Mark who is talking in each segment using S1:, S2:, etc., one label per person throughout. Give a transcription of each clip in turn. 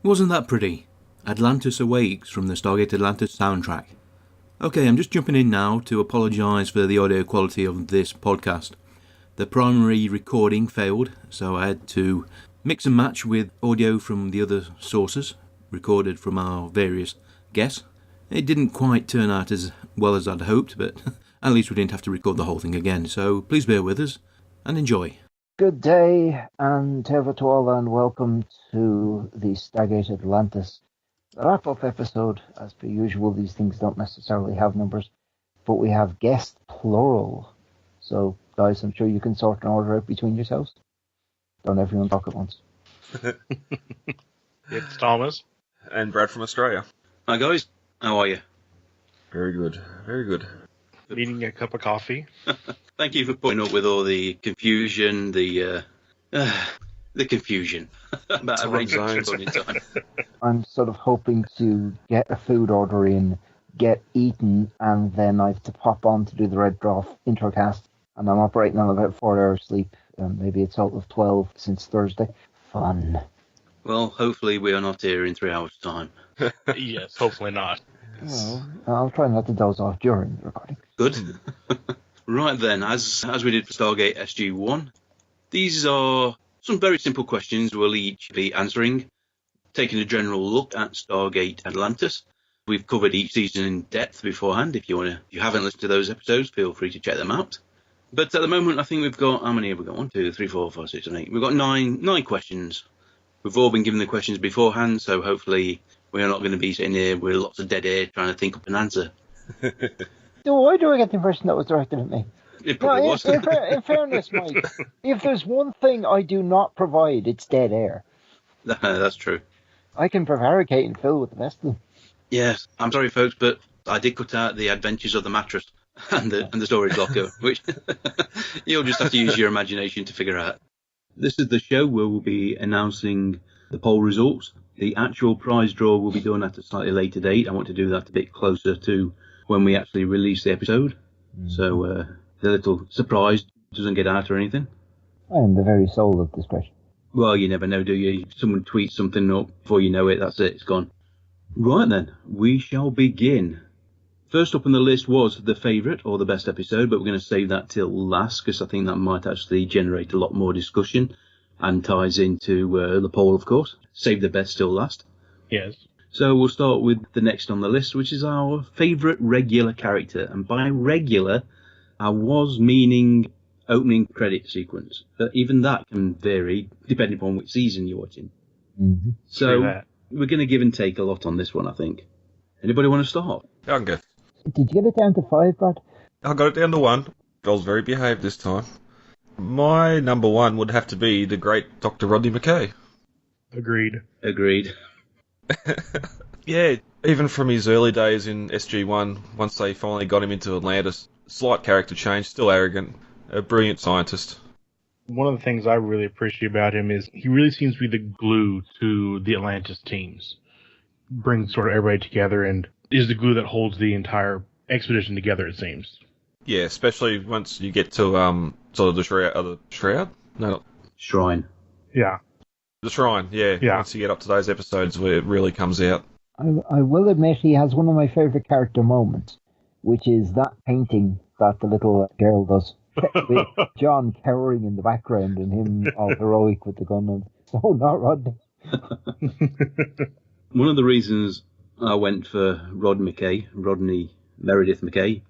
S1: Wasn't that pretty? Atlantis Awakes from the Stargate Atlantis soundtrack. Okay, I'm just jumping in now to apologise for the audio quality of this podcast. The primary recording failed, so I had to mix and match with audio from the other sources, recorded from our various guests. It didn't quite turn out as well as I'd hoped, but at least we didn't have to record the whole thing again, so please bear with us and enjoy.
S2: Good day, and Tevatwala, and welcome to the Stargate Atlantis wrap-up episode. As per usual, these things don't necessarily have numbers, but we have guest plural. So, guys, I'm sure you can sort an order out between yourselves. Don't everyone talk at once.
S3: It's Thomas.
S4: And Brad from Australia.
S1: Hi guys, how are you?
S4: Very good, very good.
S3: Needing a cup of coffee.
S1: Thank you for putting up with all the confusion, the confusion about a range of recording time.
S2: I'm sort of hoping to get a food order in, get eaten, and then I have to pop on to do the Red Dwarf introcast. And I'm operating on about 4 hours sleep. Maybe it's out of 12 since Thursday. Fun.
S1: Well, hopefully we are not here in 3 hours' time.
S3: Yes, hopefully not.
S2: Well, I'll try not to doze off during the recording.
S1: Good. Right then, as we did for Stargate SG-1, these are some very simple questions we'll each be answering, taking a general look at Stargate Atlantis. We've covered each season in depth beforehand. If you haven't listened to those episodes, feel free to check them out. But at the moment, I think we've got, how many have we got? 1, 2, 3, 4, 5, 6, 7, 8. We've got nine questions. We've all been given the questions beforehand, so hopefully we're not going to be sitting here with lots of dead air trying to think up an answer.
S2: So why do I get the impression that was directed at me?
S1: It probably was.
S2: In fairness, Mike, if there's one thing I do not provide, it's dead air.
S1: That's true.
S2: I can prevaricate and fill with the best of them.
S1: Yes, I'm sorry, folks, but I did cut out the adventures of the mattress and the storage locker, which you'll just have to use your imagination to figure out. This is the show where we'll be announcing the poll results. The actual prize draw will be done at a slightly later date. I want to do that a bit closer to when we actually release the episode. So the little surprise doesn't get out or anything.
S2: I am the very soul of discretion.
S1: Well, you never know, do you? If someone tweets something up, before you know it, that's it, it's gone. Right then, we shall begin. First up on the list was the favourite or the best episode, but we're going to save that till last because I think that might actually generate a lot more discussion and ties into the poll, of course. Save the best till last.
S3: Yes.
S1: So we'll start with the next on the list, which is our favourite regular character. And by regular, I was meaning opening credit sequence. But even that can vary depending upon which season you're watching.
S2: Mm-hmm.
S1: So we're going to give and take a lot on this one, I think. Anybody want to start?
S4: I can go.
S2: Did you get it down to 5, Brad?
S4: I got it down to 1. I was very behaved this time. My number 1 would have to be the great Dr. Rodney McKay.
S3: Agreed.
S4: Yeah, even from his early days in SG-1, once they finally got him into Atlantis, slight character change, still arrogant, a brilliant scientist.
S3: One of the things I really appreciate about him is he really seems to be the glue to the Atlantis teams. Brings sort of everybody together and is the glue that holds the entire expedition together, it seems.
S4: Yeah, especially once you get to sort of the shroud? No, not
S1: Shrine.
S3: Yeah.
S4: the shrine. Yeah. Once you get up to those episodes where it really comes out.
S2: I will admit he has one of my favourite character moments, which is that painting that the little girl does. With John cowering in the background and him all heroic with the gun. And, oh, not Rodney.
S1: One of the reasons I went for Rodney Meredith McKay.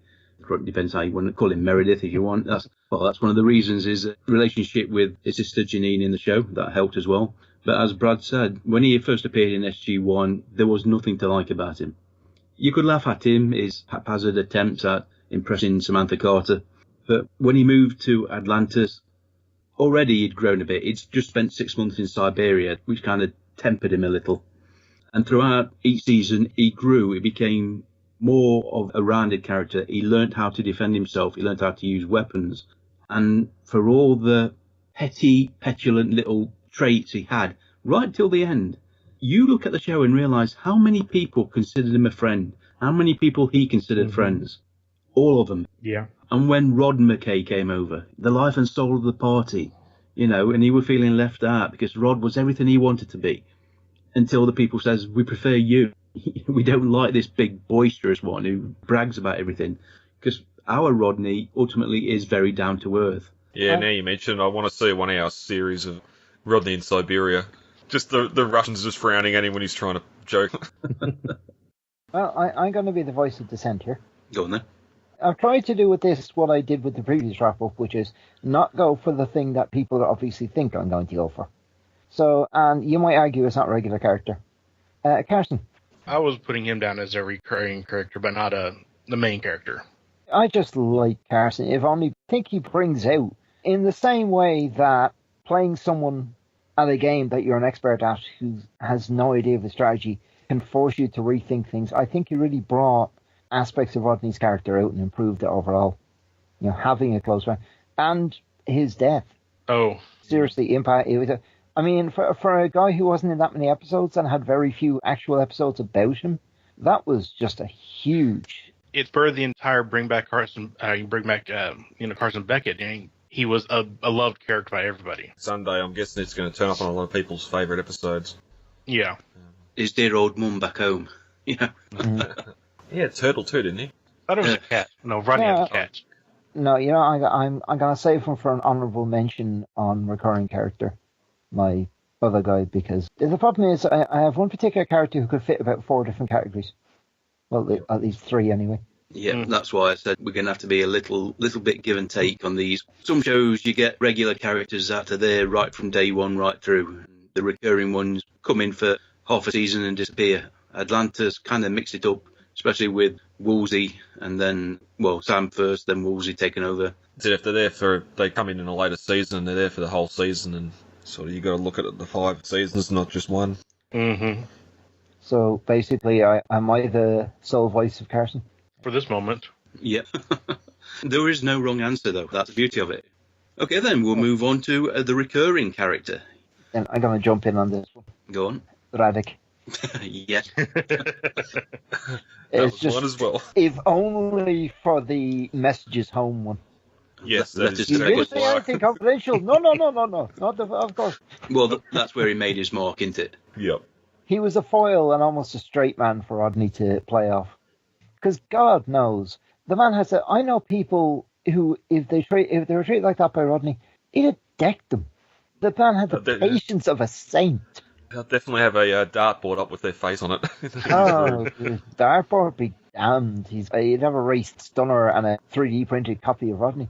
S1: Depends how you want to call him Meredith if you want. That's one of the reasons is a relationship with his sister Janine in the show. That helped as well. But as Brad said, when he first appeared in SG-1, there was nothing to like about him. You could laugh at him, his haphazard attempts at impressing Samantha Carter. But when he moved to Atlantis, already he'd grown a bit. He'd just spent 6 months in Siberia, which kind of tempered him a little. And throughout each season, he grew. He became more of a rounded character. He learnt how to defend himself. He learnt how to use weapons. And for all the petty, petulant little traits he had, right till the end, you look at the show and realise how many people considered him a friend, how many people he considered friends. All of them.
S3: Yeah.
S1: And when Rod McKay came over, the life and soul of the party, and he was feeling left out because Rod was everything he wanted to be. until the people says, we prefer you. We don't like this big boisterous one who brags about everything. Because our Rodney ultimately is very down to earth.
S4: Yeah, now you mention, I want to see one of our series of Rodney in Siberia. Just the Russians just frowning at him when he's trying to joke.
S2: Well, I'm going to be the voice of dissent here.
S1: Go on then.
S2: I've tried to do with this what I did with the previous wrap-up, which is not go for the thing that people obviously think I'm going to go for. So, and you might argue it's not a regular character. Carson.
S3: I was putting him down as a recurring character, but not the main character.
S2: I just like Carson. If only I think he brings out, in the same way that playing someone at a game that you're an expert at who has no idea of the strategy can force you to rethink things. I think he really brought aspects of Rodney's character out and improved it overall. You know, having a close friend. And his death.
S3: Oh.
S2: Seriously, impact. It was for a guy who wasn't in that many episodes and had very few actual episodes about him, that was just a huge...
S3: It spurred the entire bring back Carson Beckett. And he was a loved character by everybody.
S4: Sunday, I'm guessing it's going to turn up on a lot of people's favourite episodes.
S3: Yeah.
S1: His dear old mum back home. Yeah.
S4: He had Turtle too, didn't he?
S3: I thought it was a cat. No, Rodney had a cat.
S2: No, you know, I'm going to save him for an honourable mention on recurring character, my other guy, because the problem is I have one particular character who could fit about 4 different categories. Well, at least 3 anyway.
S1: Yeah, that's why I said we're going to have to be a little bit give and take on these. Some shows you get regular characters that are there right from day one right through. The recurring ones come in for half a season and disappear. Atlantis kind of mixed it up, especially with Woolsey and then, well, Sam first, then Woolsey taking over.
S4: So if they come in a later season and they're there for the whole season, and sort of you got to look at it the 5 seasons, not just one.
S3: Mm-hmm.
S2: So basically, am I the sole voice of Carson?
S3: For this moment.
S1: Yep. There is no wrong answer, though. That's the beauty of it. Okay, then we'll move on to the recurring character.
S2: Then I'm going to jump in on this one.
S1: Go on.
S2: Radic.
S1: Yes.
S2: It's just
S4: one as well.
S2: If only for the messages home one.
S4: Yes,
S1: that
S4: is
S1: is
S2: You
S1: very
S2: didn't
S1: good.
S2: say anything confidential. No. Not of course.
S1: Well, that's where he made his mark, isn't it?
S4: Yep.
S2: He was a foil and almost a straight man for Rodney to play off. Because God knows, the man has I know people who, if they were treated like that by Rodney, he'd have decked them. The man had the patience of a saint.
S4: They'll definitely have a dartboard up with their face on it.
S2: Oh, dartboard be damned. He'd have a raced stunner and a 3D printed copy of Rodney.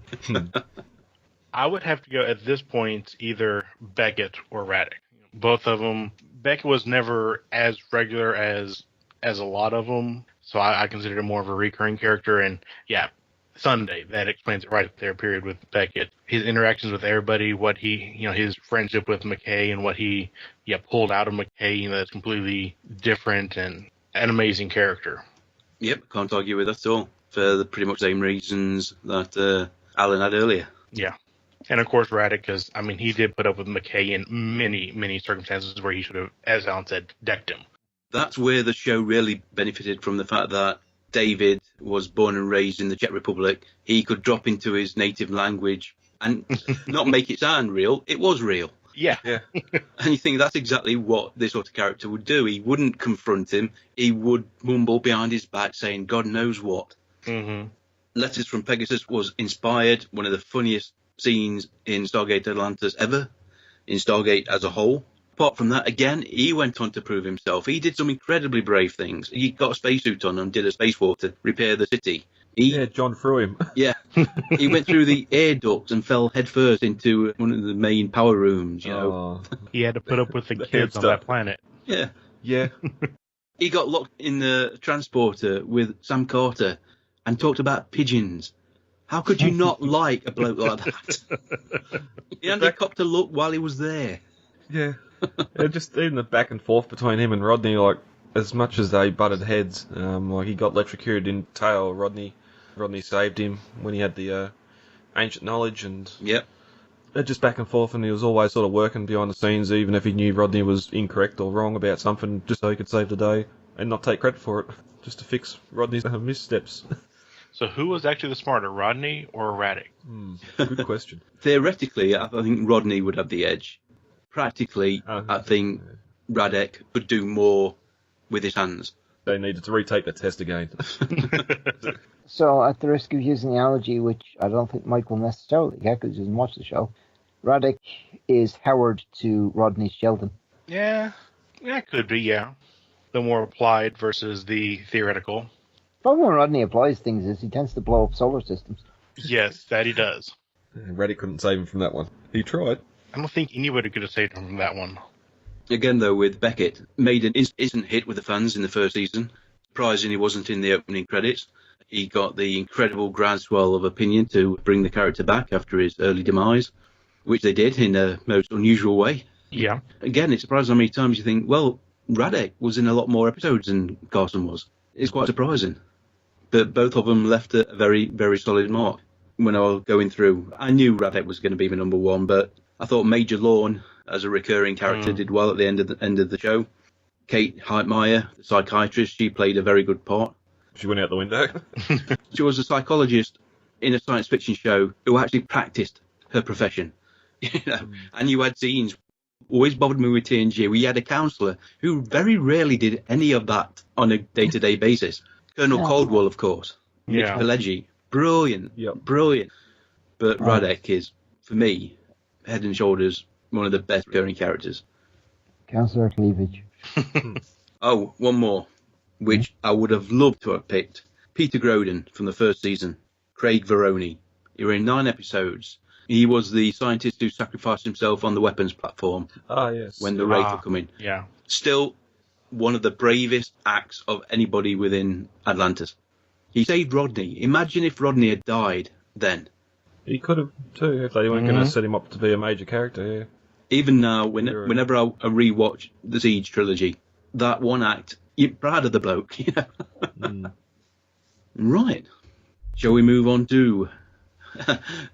S3: I would have to go at this point either Beckett or Radic. Both of them. Beckett was never as regular as a lot of them, so I considered him more of a recurring character. And yeah, Sunday, that explains it right there. Period with Beckett, his interactions with everybody, what he, his friendship with McKay, and what he pulled out of McKay. That's completely different and an amazing character.
S1: Yep, can't argue with that at all. For the pretty much same reasons that Alan had earlier.
S3: Yeah. And of course, Radic, because he did put up with McKay in many, many circumstances where he should have, as Alan said, decked him.
S1: That's where the show really benefited from the fact that David was born and raised in the Czech Republic. He could drop into his native language and not make it sound real. It was real.
S3: Yeah.
S1: And you think that's exactly what this sort of character would do. He wouldn't confront him. He would mumble behind his back saying God knows what.
S3: Mm-hmm.
S1: Letters from Pegasus was inspired, one of the funniest scenes in Stargate Atlantis ever, in Stargate as a whole. Apart from that, again, he went on to prove himself. He did some incredibly brave things. He got a spacesuit on and did a spacewalk to repair the city.
S4: John threw him.
S1: Yeah. He went through the air ducts and fell headfirst into one of the main power rooms, you know.
S3: He had to put up with the kids on that planet.
S1: Yeah.
S4: Yeah.
S1: He got locked in the transporter with Sam Carter and talked about pigeons. How could you not like a bloke like that? He only copped a look while he was there.
S4: Yeah. Just even the back and forth between him and Rodney, like, as much as they butted heads, like he got electrocuted in tail, Rodney saved him when he had the ancient knowledge, and just back and forth, and he was always sort of working behind the scenes, even if he knew Rodney was incorrect or wrong about something, just so he could save the day and not take credit for it, just to fix Rodney's missteps.
S3: So who was actually the smarter, Rodney or Radic?
S4: Good question.
S1: Theoretically, I think Rodney would have the edge. Practically, I think Radek could do more with his hands.
S4: They needed to retake the test again.
S2: So, at the risk of using the analogy, which I don't think Mike will necessarily get because he doesn't watch the show, Radek is Howard to Rodney's Sheldon.
S3: Yeah, could be, yeah. The more applied versus the theoretical.
S2: The problem when Rodney applies things is he tends to blow up solar systems.
S3: Yes, that he does.
S4: Radek couldn't save him from that one. He tried.
S3: I don't think anybody could have saved him from that one.
S1: Again, though, with Beckett, made an instant hit with the fans in the first season. Surprising he wasn't in the opening credits. He got the incredible groundswell of opinion to bring the character back after his early demise, which they did in a most unusual way.
S3: Yeah.
S1: Again, it surprises how many times you think, well, Radek was in a lot more episodes than Carson was. It's quite surprising. But both of them left a very, very solid mark. When I was going through, I knew Radek was going to be my number one, but I thought Major Lorne, as a recurring character, did well at the end of the show. Kate Heitmeyer, the psychiatrist, she played a very good part.
S4: She went out the window.
S1: She was a psychologist in a science fiction show who actually practiced her profession. And you had scenes, always bothered me with TNG, we had a counsellor who very rarely did any of that on a day-to-day basis. Colonel Caldwell, of course. Mitch Pileggi. Brilliant. Yep. Brilliant. But Radek is, for me, head and shoulders one of the best recurring characters.
S2: Councillor Cleavage.
S1: Oh, one more, which I would have loved to have picked. Peter Groden from the first season. Craig Veroni. He were in 9 episodes. He was the scientist who sacrificed himself on the weapons platform.
S4: Ah, yes.
S1: When the Wraith were coming.
S3: Yeah.
S1: Still one of the bravest acts of anybody within Atlantis. He saved Rodney. Imagine if Rodney had died then.
S4: He could have too, if they weren't going to set him up to be a major character, yeah.
S1: Even now, whenever I rewatch the Siege trilogy, that one act, you're proud of the bloke, you know. Right. Shall we move on to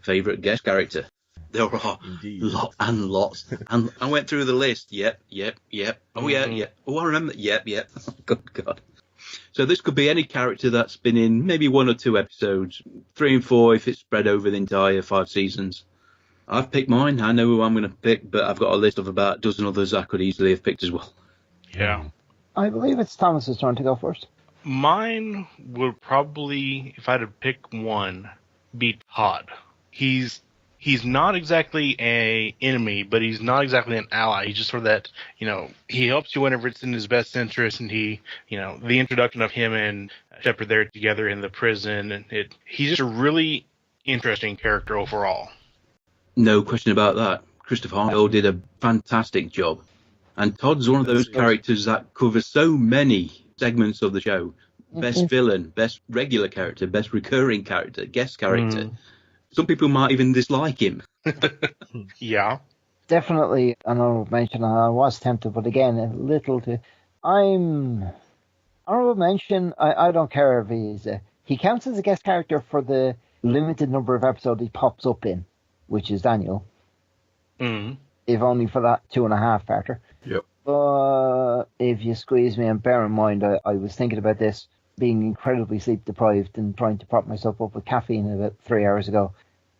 S1: favourite guest character? There are lots and lots. And I went through the list. Yep. Oh, yeah. Oh, I remember. Yep. Good God. So this could be any character that's been in maybe 1 or 2 episodes, 3 and 4 if it's spread over the entire 5 seasons. I've picked mine. I know who I'm going to pick, but I've got a list of about a dozen others I could easily have picked as well.
S3: Yeah.
S2: I believe it's Thomas's turn to go first.
S3: Mine would probably, if I had to pick one, be Todd. He's not exactly an enemy, but he's not exactly an ally. He's just sort of that, he helps you whenever it's in his best interest, and the introduction of him and Shepard there together in the prison, and he's just a really interesting character overall.
S1: No question about that. Christopher Hardell did a fantastic job. And Todd's one of those characters that covers so many segments of the show. Best villain, best regular character, best recurring character, guest character. Some people might even dislike him.
S3: Yeah.
S2: Definitely an honorable mention. I was tempted, but again, a little too... Honorable mention, I don't care if he counts as a guest character for the limited number of episodes he pops up in, which is Daniel. If only for that 2.5-parter.
S4: Yep.
S2: But if you squeeze me, and bear in mind, I was thinking about this, being incredibly sleep deprived and trying to prop myself up with caffeine about 3 hours ago,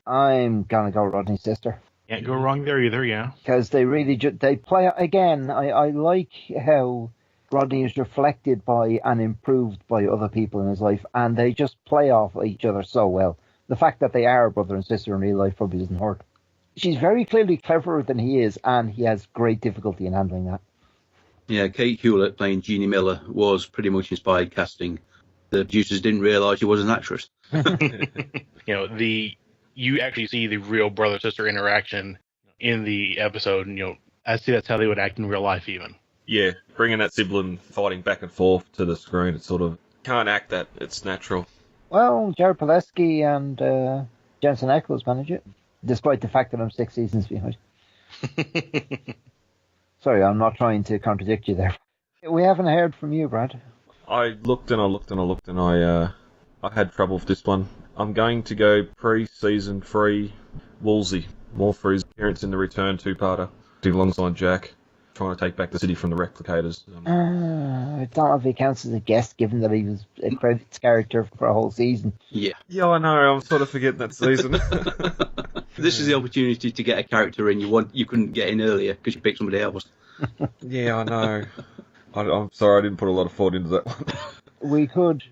S2: I'm gonna go Rodney's sister.
S3: Can't go wrong there either, yeah.
S2: Because they really they play again. I like how Rodney is reflected by and improved by other people in his life, and they just play off each other so well. The fact that they are brother and sister in real life probably doesn't hurt. She's very clearly cleverer than he is, and he has great difficulty in handling that.
S1: Yeah, Kate Hewlett playing Jeannie Miller was pretty much inspired casting. The producers didn't realise she was an actress.
S3: You actually see the real brother-sister interaction in the episode, and I see that's how they would act in real life even.
S4: Yeah, bringing that sibling fighting back and forth to the screen, it's sort of, can't act that, it's natural.
S2: Well, Jared Pulaski and Jensen Ackles manage it, despite the fact that I'm 6 seasons behind. Sorry, I'm not trying to contradict you there. We haven't heard from you, Brad.
S4: I looked and I had trouble with this one. I'm going to go pre-season 3 Woolsey. Wolfrey's appearance in the Return 2-parter. Alongside Jack, trying to take back the city from the replicators.
S2: I don't know if he counts as a guest, given that he was a credits character for a whole season.
S1: Yeah,
S4: I know. I'm sort of forgetting that season.
S1: This is the opportunity to get a character in you couldn't get in earlier because you picked somebody else.
S4: Yeah, I know. I'm sorry, I didn't put a lot of thought into that one.
S2: We could,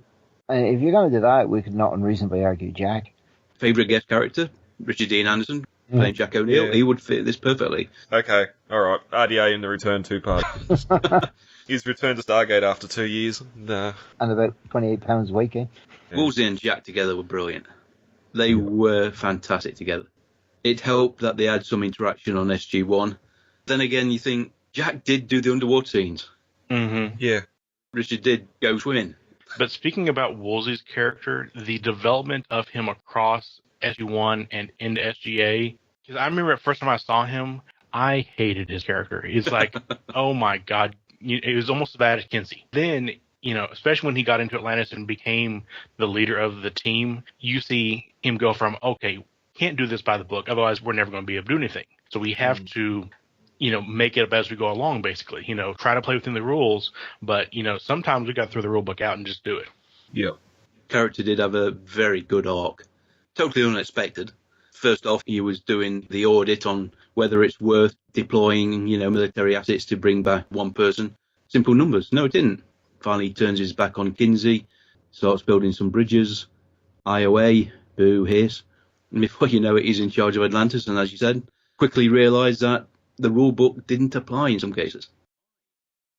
S2: if you're going to do that, we could not unreasonably argue Jack.
S1: Favourite guest character? Richard Dean Anderson, playing Jack O'Neill.
S4: Yeah.
S1: He would fit this perfectly.
S4: Okay, alright. RDA in the return 2-part. He's returned to Stargate after 2 years. Nah.
S2: And about 28 pounds weight gain.
S1: Woolsey and Jack together were brilliant. They were fantastic together. It helped that they had some interaction on SG-1. Then again, you think, Jack did do the underwater scenes.
S3: Mm-hmm.
S4: Yeah.
S1: Richard did go swimming.
S3: But speaking about Woolsey's character, the development of him across SG-1 and into SGA, because I remember the first time I saw him, I hated his character. It's like, oh my God, it was almost as bad as Kinsey. Then, especially when he got into Atlantis and became the leader of the team, you see him go from, okay, can't do this by the book, otherwise we're never going to be able to do anything. So we have to make it up as we go along, basically. Try to play within the rules, but, sometimes we got to throw the rule book out and just do it.
S4: Yep.
S1: Character did have a very good arc. Totally unexpected. First off, he was doing the audit on whether it's worth deploying, military assets to bring back one person. Simple numbers. No, it didn't. Finally, he turns his back on Kinsey, starts building some bridges. IOA, boo, hiss. And before you know it, he's in charge of Atlantis, and as you said, quickly realised that the rule book didn't apply in some cases.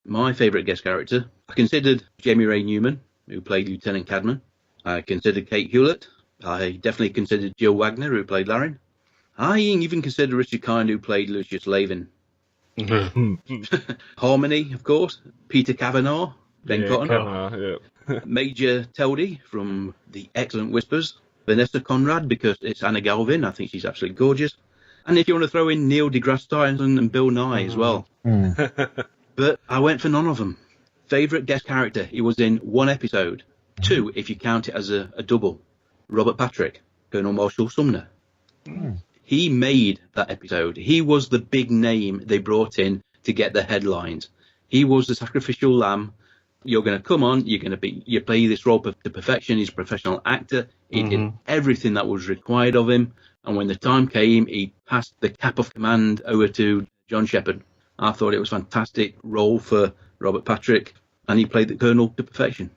S1: My favourite guest character, I considered Jamie Ray Newman, who played Lieutenant Cadman. I considered Kate Hewlett. I definitely considered Jill Wagner, who played Laren. I even considered Richard Kind, who played Lucius Lavin. Harmony, of course. Peter Kavanagh, Ben Cotton. Major Teldy from The Excellent Whispers. Vanessa Conrad, because it's Anna Galvin. I think she's absolutely gorgeous. And if you want to throw in Neil deGrasse Tyson and Bill Nye as well. But I went for none of them. Favourite guest character, he was in one episode. 2, if you count it as a double. Robert Patrick, Colonel Marshall Sumner. He made that episode. He was the big name they brought in to get the headlines. He was the sacrificial lamb. You're going to come on, you play this role to perfection. He's a professional actor. He did everything that was required of him. And when the time came, he passed the cap of command over to John Shepherd. I thought it was a fantastic role for Robert Patrick, and he played the Colonel to perfection.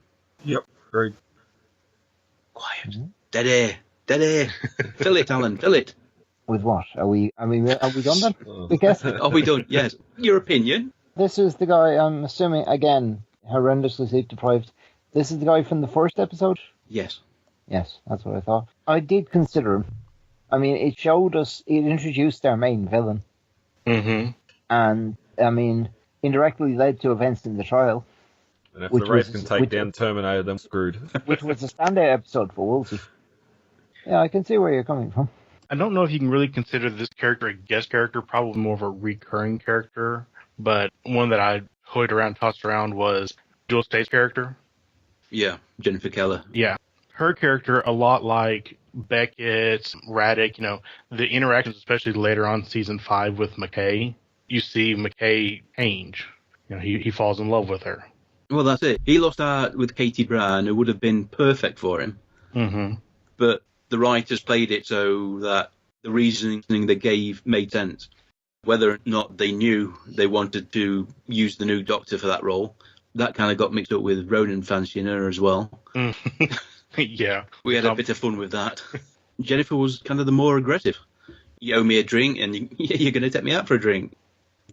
S4: Yep, great.
S1: Quiet. Dead air. Dead air. Fill it, Alan. Fill it.
S2: With what? Are we done then? I guess.
S1: Are we done? Yes. Your opinion?
S2: This is the guy, I'm assuming, again, horrendously sleep deprived. This is the guy from the first episode?
S1: Yes.
S2: Yes, that's what I thought. I did consider him. I mean, it introduced our main villain. And, I mean, indirectly led to events in the trial.
S4: And if the race can take down Terminator, then screwed. Which
S2: was a standout episode for Woolsey. Yeah, I can see where you're coming from.
S3: I don't know if you can really consider this character a guest character, probably more of a recurring character, but one that I tossed around was Dual State's character.
S1: Yeah, Jennifer Keller.
S3: Yeah. Her character, a lot like Beckett, Raddick, the interactions, especially later on season 5 with McKay, you see McKay change. He falls in love with her.
S1: Well, that's it. He lost out with Katie Brown, who would have been perfect for him. But the writers played it so that the reasoning they gave made sense. Whether or not they knew they wanted to use the new Doctor for that role, that kind of got mixed up with Ronan fancying her as well.
S3: Yeah.
S1: We had a bit of fun with that. Jennifer was kind of the more aggressive. You owe me a drink and you're going to take me out for a drink.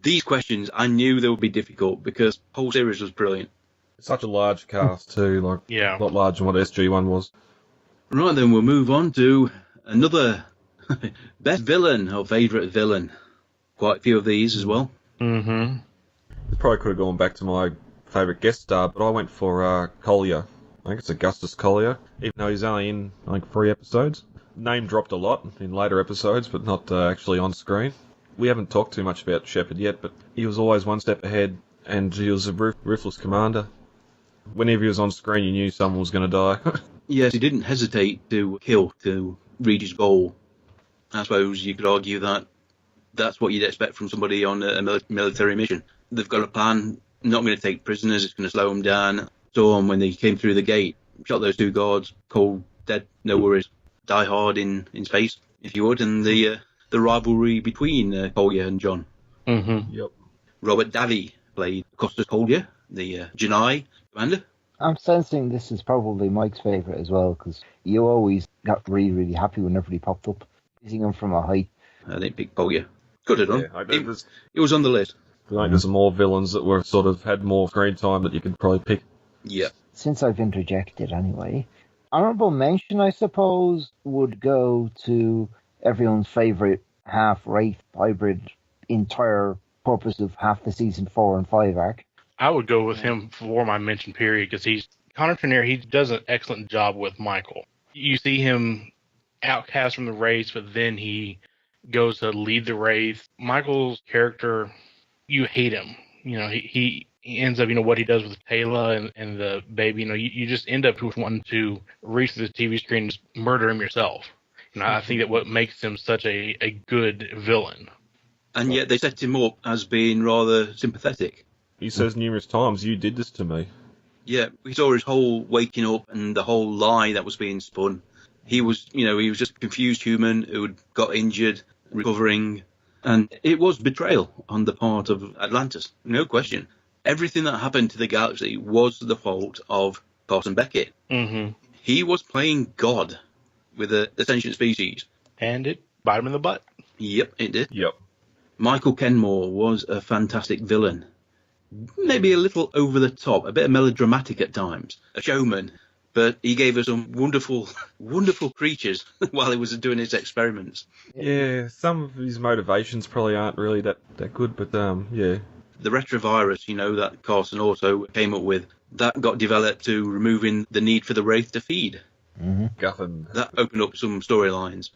S1: These questions, I knew they would be difficult because the whole series was brilliant.
S4: Such a large cast too, a lot larger than what SG-1 was.
S1: Right, then we'll move on to another best villain or favourite villain. Quite a few of these as well.
S4: Probably could have gone back to my favourite guest star, but I went for Collier. I think it's Augustus Collier, even though he's only in 3 episodes. Name dropped a lot in later episodes, but not actually on screen. We haven't talked too much about Shepard yet, but he was always one step ahead, and he was a ruthless commander. Whenever he was on screen, you knew someone was going to die.
S1: Yes, he didn't hesitate to kill to reach his goal. I suppose you could argue that that's what you'd expect from somebody on a military mission. They've got a plan, not going to take prisoners, it's going to slow them down. So when they came through the gate, shot those 2 guards, cold, dead, no worries. Die hard in space, if you would, and the rivalry between Collier and John.
S4: Yep.
S1: Robert Davi played Costas Collier, the Janai commander.
S2: I'm sensing this is probably Mike's favourite as well, because you always got really, really happy whenever he popped up, using him from a height.
S1: I didn't pick Collier. Could have done.
S4: Yeah,
S1: It was on the list.
S4: I think there's some more villains that were sort of had more screen time that you could probably pick.
S1: Yeah.
S2: Since I've interjected anyway, honourable mention, I suppose, would go to everyone's favourite half-wraith hybrid, entire purpose of half the season 4 and 5 arc.
S3: I would go with him for my mention period because Connor Trinneer, he does an excellent job with Michael. You see him outcast from the race, but then he goes to lead the race. Michael's character, you hate him. You know, he ends up, you know, what he does with Taylor and the baby. You know, you just end up wanting to reach the TV screen and just murder him yourself. You know, I think that what makes him such a good villain.
S1: And yet they set him up as being rather sympathetic.
S4: He says numerous times, "You did this to me."
S1: Yeah, we saw his whole waking up and the whole lie that was being spun. He was just a confused human who had got injured, recovering, and it was betrayal on the part of Atlantis, no question. Everything that happened to the galaxy was the fault of Carson Beckett.
S3: Mm-hmm.
S1: He was playing God with the sentient species.
S3: And it bite him in the butt.
S1: Yep, it did.
S4: Yep.
S1: Michael Kenmore was a fantastic villain. Maybe a little over the top, a bit melodramatic at times, a showman, but he gave us some wonderful, wonderful creatures while he was doing his experiments.
S4: Yeah, some of his motivations probably aren't really that good, but yeah.
S1: The retrovirus, that Carson also came up with, that got developed to removing the need for the Wraith to feed.
S2: Mm-hmm.
S4: Guffin.
S1: That opened up some storylines.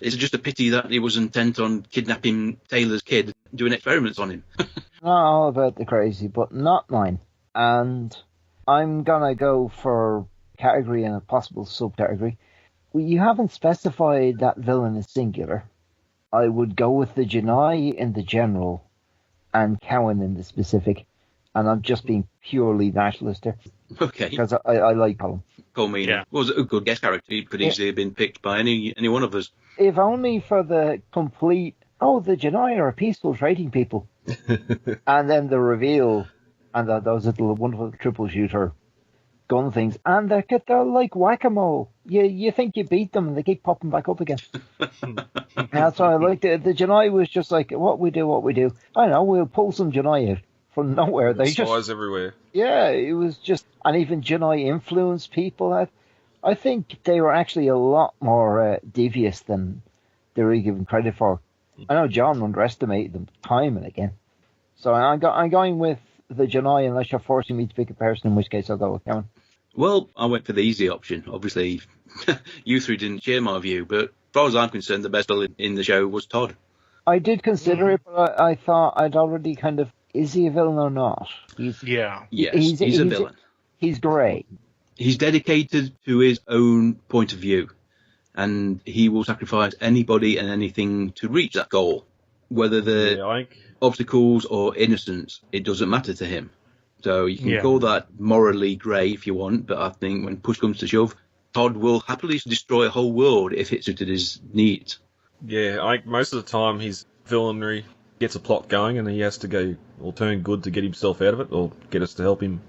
S1: It's just a pity that he was intent on kidnapping Taylor's kid, doing experiments on him.
S2: Not all about the crazy, but not mine. And I'm gonna go for category and a possible subcategory. Well, you haven't specified that villain is singular. I would go with the Janai in the general and Cowan in the specific. And I'm just being purely nationalist here.
S1: Okay.
S2: Because I like Colin.
S1: Colmena was a good guest character. He could easily have been picked by any one of us.
S2: If only for the complete, the Janai are peaceful trading people. And then the reveal, and those little wonderful triple shooter gun things, and they're like whack-a-mole. You think you beat them, and they keep popping back up again. And that's why I liked it. The Janai was just like, what we do. I know, we'll pull some Janai out from nowhere. They
S4: just everywhere.
S2: Yeah, it was just, and even Janai influenced people. I think they were actually a lot more devious than they were given credit for. I know John underestimated them time and again. So I'm going with the Janai unless you're forcing me to pick a person, in which case I'll go with Cowan.
S1: Well, I went for the easy option. Obviously, you three didn't share my view, but as far as I'm concerned, the best villain in the show was Todd.
S2: I did consider it, but I thought I'd already kind of, is he a villain or not?
S1: Yes, he's a villain.
S2: He's great.
S1: He's dedicated to his own point of view, and he will sacrifice anybody and anything to reach that goal. Whether the obstacles or innocence, it doesn't matter to him. So you can call that morally grey if you want, but I think when push comes to shove, Todd will happily destroy a whole world if it suited his needs.
S4: Yeah, most of the time his villainry gets a plot going and he has to go or turn good to get himself out of it or get us to help him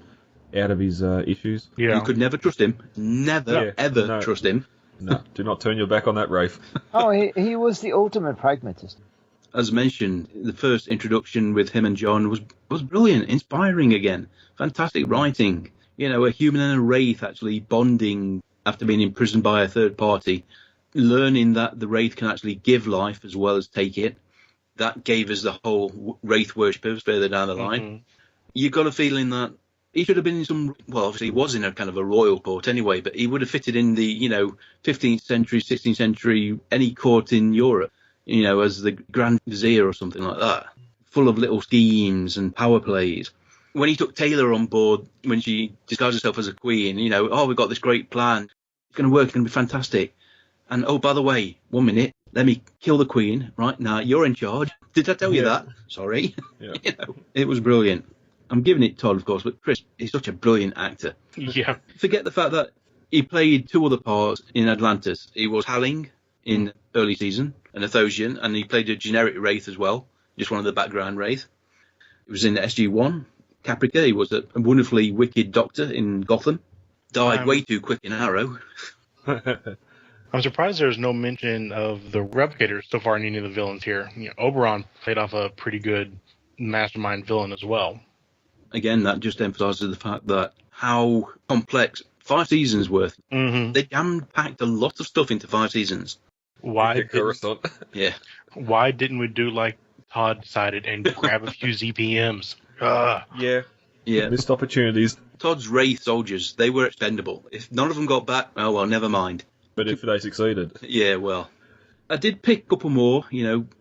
S4: out of his issues.
S1: Yeah. You could never trust him. Ever trust him.
S4: No, do not turn your back on that, Rafe.
S2: He was the ultimate pragmatist.
S1: As mentioned, the first introduction with him and John was brilliant, inspiring again. Fantastic writing. A human and a wraith actually bonding after being imprisoned by a third party, learning that the wraith can actually give life as well as take it. That gave us the whole wraith worshippers further down the line. Mm-hmm. You got a feeling that he should have been in some, obviously he was in a kind of a royal court anyway, but he would have fitted in the, 15th century, 16th century, any court in Europe, as the Grand Vizier or something like that, full of little schemes and power plays. When he took Taylor on board, when she disguised herself as a queen, we've got this great plan. It's going to work, it's going to be fantastic. And, by the way, 1 minute, let me kill the queen right now. You're in charge. Did I tell you that? Sorry. Yeah. It was brilliant. I'm giving it Todd, of course, but Chris, he's such a brilliant actor.
S3: Yeah.
S1: Forget the fact that he played two other parts in Atlantis. He was Halling in early season, an Athosian, and he played a generic Wraith as well, just one of the background Wraith. He was in SG-1, Caprica. He was a wonderfully wicked doctor in Gotham. Died way too quick in Arrow.
S3: I'm surprised there's no mention of the replicators so far in any of the villains here. Oberon played off a pretty good mastermind villain as well.
S1: Again, that just emphasises the fact that how complex 5 seasons worth.
S3: Mm-hmm.
S1: They jam-packed a lot of stuff into 5 seasons.
S3: Why didn't we do like Todd decided and grab a few ZPMs?
S4: Yeah.
S1: Yeah.
S4: Missed opportunities.
S1: Todd's Wraith soldiers, they were expendable. If none of them got back, oh well, never mind.
S4: But if they succeeded.
S1: Yeah, well. I did pick a couple more,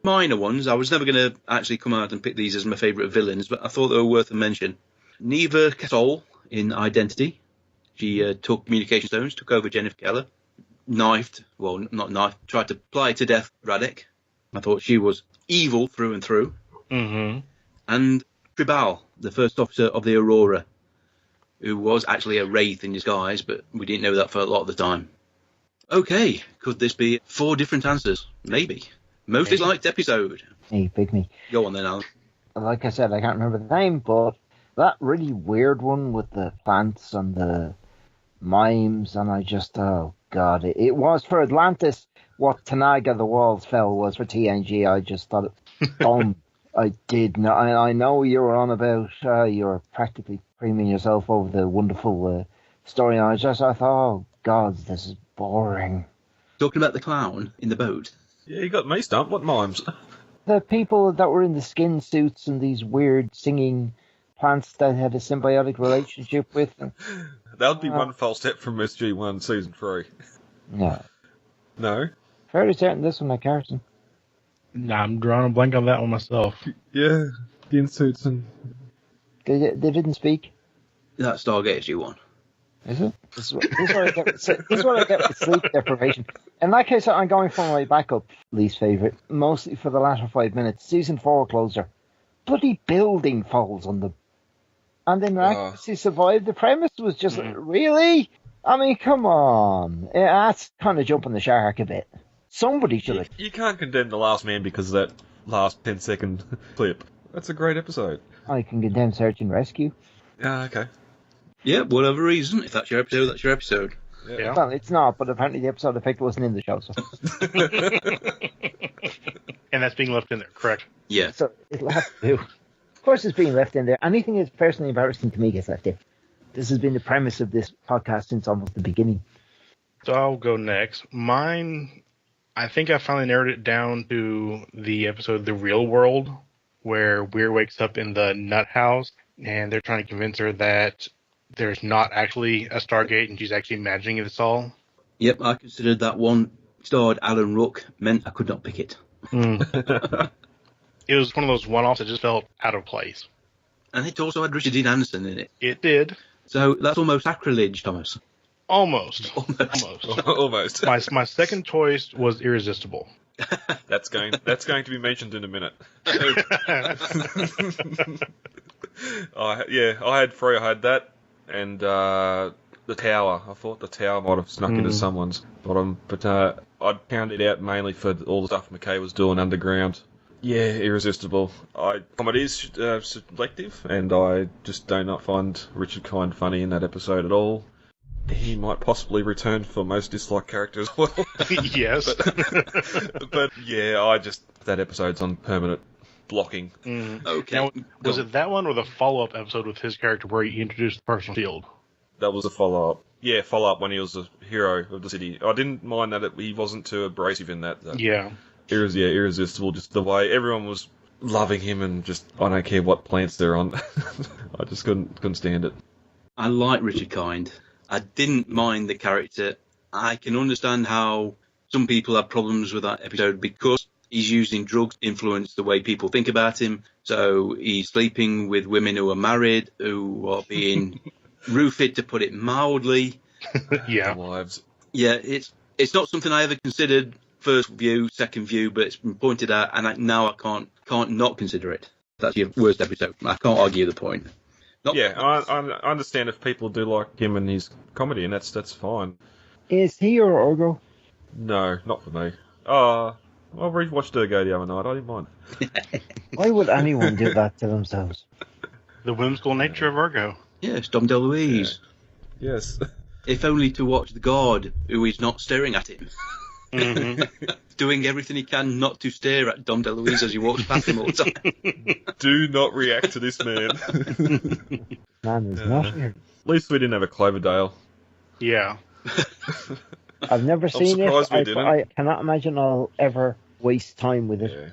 S1: minor ones. I was never going to actually come out and pick these as my favourite villains, but I thought they were worth a mention. Neva Cassol in Identity. She took communication stones, took over Jennifer Keller, tried to ply to death Radek. I thought she was evil through and through.
S3: Mm-hmm.
S1: And Tribal, the first officer of the Aurora, who was actually a Wraith in disguise, but we didn't know that for a lot of the time. Okay, could this be 4 different answers? Maybe. Most disliked episode.
S2: Hey, pick me.
S1: Go on then, Alan.
S2: Like I said, I can't remember the name, but that really weird one with the plants and the mimes, and I just, oh god, it was for Atlantis what Tanaga the Walls Fell was for TNG. I just thought it dumb. I did not. I know you were on about you were practically preening yourself over the wonderful story, and I thought, oh god, this is boring.
S1: Talking about the clown in the boat.
S4: Yeah, you got me stumped. What mimes?
S2: The people that were in the skin suits and these weird singing plants that had a symbiotic relationship with them.
S4: That would be one false step from SG-1 Season 3.
S2: No.
S4: No?
S2: Fairly certain this one, Carson.
S3: Nah, I'm drawing a blank on that one myself.
S4: Yeah, the insuits and...
S2: They didn't speak?
S1: That's Stargate SG-1.
S2: Is it? This is what I get with sleep deprivation. In that case, I'm going for my backup least favourite, mostly for the latter 5 minutes. Season 4 closer. Bloody building falls on them. And then miraculously survived. The premise was just, really? I mean, come on. That's kind of jumping the shark a bit. Somebody should have...
S4: You can't condemn The Last Man because of that last 10-second clip. That's a great episode.
S2: I can condemn Search and Rescue.
S4: Okay.
S1: Yeah, whatever reason. If that's your episode, that's your episode.
S3: Yeah.
S2: Well, it's not, but apparently the episode effect wasn't in the show, so...
S3: And that's being left in there, correct?
S1: Yeah.
S2: So it'll have to do. Of course it's being left in there. Anything that's personally embarrassing to me gets left in. This has been the premise of this podcast since almost the beginning.
S3: So I'll go next. Mine, I think I finally narrowed it down to the episode The Real World, where Weir wakes up in the nut house, and they're trying to convince her that there's not actually a Stargate, and she's actually imagining this all.
S1: Yep, I considered that one starred Alan Ruck, meant I could not pick it.
S3: It was one of those one-offs that just felt out of place.
S1: And it also had Richard Dean Anderson in it.
S3: It did.
S1: So that's almost sacrilege, Thomas.
S3: Almost.
S4: Almost.
S3: My second choice was Irresistible.
S4: That's going to be mentioned in a minute. I had 3. I had that and the Tower. I thought the Tower might have snuck into someone's bottom, but I'd count it out mainly for all the stuff McKay was doing underground. Yeah, Irresistible. Comedy is selective, and I just do not find Richard Kind funny in that episode at all. He might possibly return for most disliked character as well.
S3: Yes.
S4: but yeah, that episode's on permanent blocking.
S1: Okay.
S3: Now, was it that one or the follow-up episode with his character where he introduced the personal shield?
S4: That was a follow-up. Yeah, follow-up when he was the hero of the city. I didn't mind that he wasn't too abrasive in that, though.
S3: Yeah.
S4: Irresistible, just the way everyone was loving him and just, I don't care what plants they're on. I just couldn't stand it.
S1: I like Richard Kind. I didn't mind the character. I can understand how some people have problems with that episode because he's using drugs to influence the way people think about him. So he's sleeping with women who are married, who are being roofed, to put it mildly.
S3: Yeah.
S4: Wives.
S1: Yeah, it's not something I ever considered first view, second view, but it's been pointed out, and now I can't not consider it. That's your worst episode. I can't argue the point.
S4: I understand if people do like him and his comedy, and that's fine.
S2: Is he or Orgo?
S4: No, not for me. I rewatched Ergo the other night. I didn't mind.
S2: Why would anyone do that to themselves?
S3: The whimsical nature of Ergo.
S1: Yes, Dom DeLuise.
S4: Yeah. Yes.
S1: If only to watch the guard who is not staring at him.
S3: Mm-hmm.
S1: Doing everything he can not to stare at Dom DeLuise as he walks past him all the time.
S4: Do not react to this man.
S2: Man is not here.
S4: At least we didn't have a Cloverdale.
S3: Yeah.
S2: I've never seen it.
S4: surprised we didn't.
S2: I cannot imagine I'll ever waste time with it.
S4: Yeah.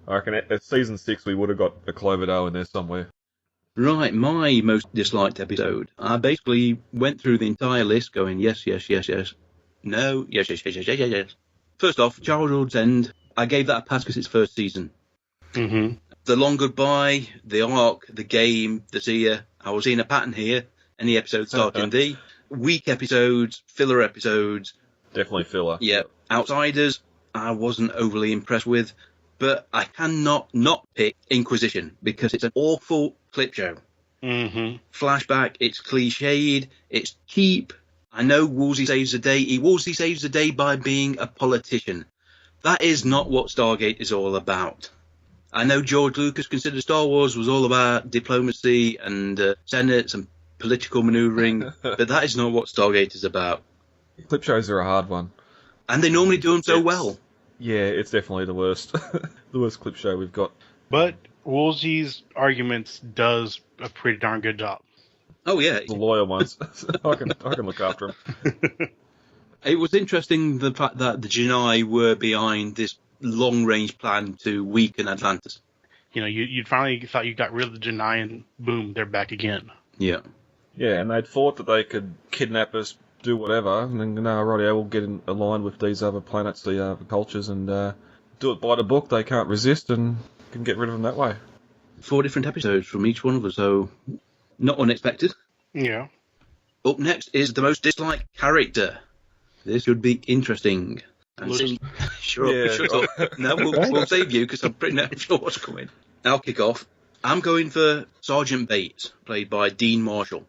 S4: I reckon at season 6 we would have got a Cloverdale in there somewhere.
S1: Right, my most disliked episode. I basically went through the entire list going, yes, yes, yes, yes. No, yes, yes, yes, yes, yes, yes, yes. First off, Childhood's End. I gave that a pass because it's first season.
S3: Mm-hmm.
S1: The Long Goodbye, the arc, the game, the seer. I was seeing a pattern here. Any episode starting D. Weak episodes, filler episodes.
S4: Definitely filler.
S1: Yeah. Outsiders, I wasn't overly impressed with. But I cannot not pick Inquisition because it's an awful clip show.
S3: Mm-hmm.
S1: Flashback, it's cliched, it's cheap. I know Woolsey saves the day. Woolsey saves the day by being a politician. That is not what Stargate is all about. I know George Lucas considered Star Wars was all about diplomacy and senates and political manoeuvring, but that is not what Stargate is about.
S4: Clip shows are a hard one.
S1: And they normally do them so well.
S4: Yeah, it's definitely the worst. The worst clip show we've got.
S3: But Woolsey's arguments does a pretty darn good job.
S1: Oh, yeah.
S4: The lawyer ones. I can look after him.
S1: It was interesting the fact that the Genii were behind this long-range plan to weaken Atlantis.
S3: You know, you finally thought you got rid of the Genii and boom, they're back again.
S1: Yeah.
S4: Yeah, and they'd thought that they could kidnap us, do whatever, and then, no, rightio, we'll get aligned with these other planets, the other cultures, and do it by the book. They can't resist and can get rid of them that way.
S1: 4 different episodes from each one of us, so not unexpected.
S3: Yeah.
S1: Up next is the most disliked character. This should be interesting. And shut up. No, we'll save you because I'm pretty sure what's coming. I'll kick off. I'm going for Sergeant Bates, played by Dean Marshall.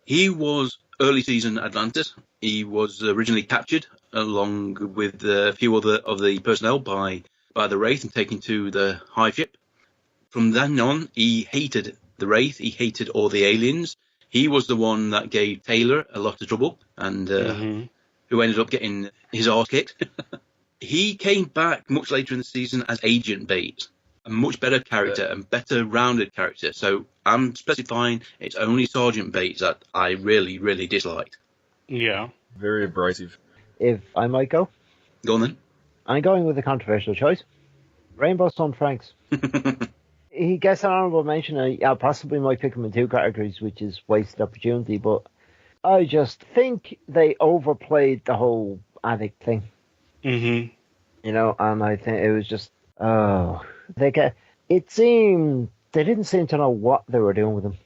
S1: He was early season Atlantis. He was originally captured along with a few other of the personnel by the Wraith and taken to the hive ship. From then on, he hated the Wraith. He hated all the aliens. He was the one that gave Taylor a lot of trouble and who ended up getting his arse kicked. He came back much later in the season as Agent Bates, a much better character and better rounded character. So I'm specifying it's only Sergeant Bates that I really, really disliked.
S3: Yeah.
S4: Very abrasive.
S2: If I might go,
S1: Go on then.
S2: I'm going with a controversial choice. Rainbow Sun Franks. He gets an honourable mention. I possibly might pick him in 2 categories, which is wasted opportunity, but I just think they overplayed the whole addict thing.
S3: Mm-hmm.
S2: You know, and I think it was just, it seemed, they didn't seem to know what they were doing with him.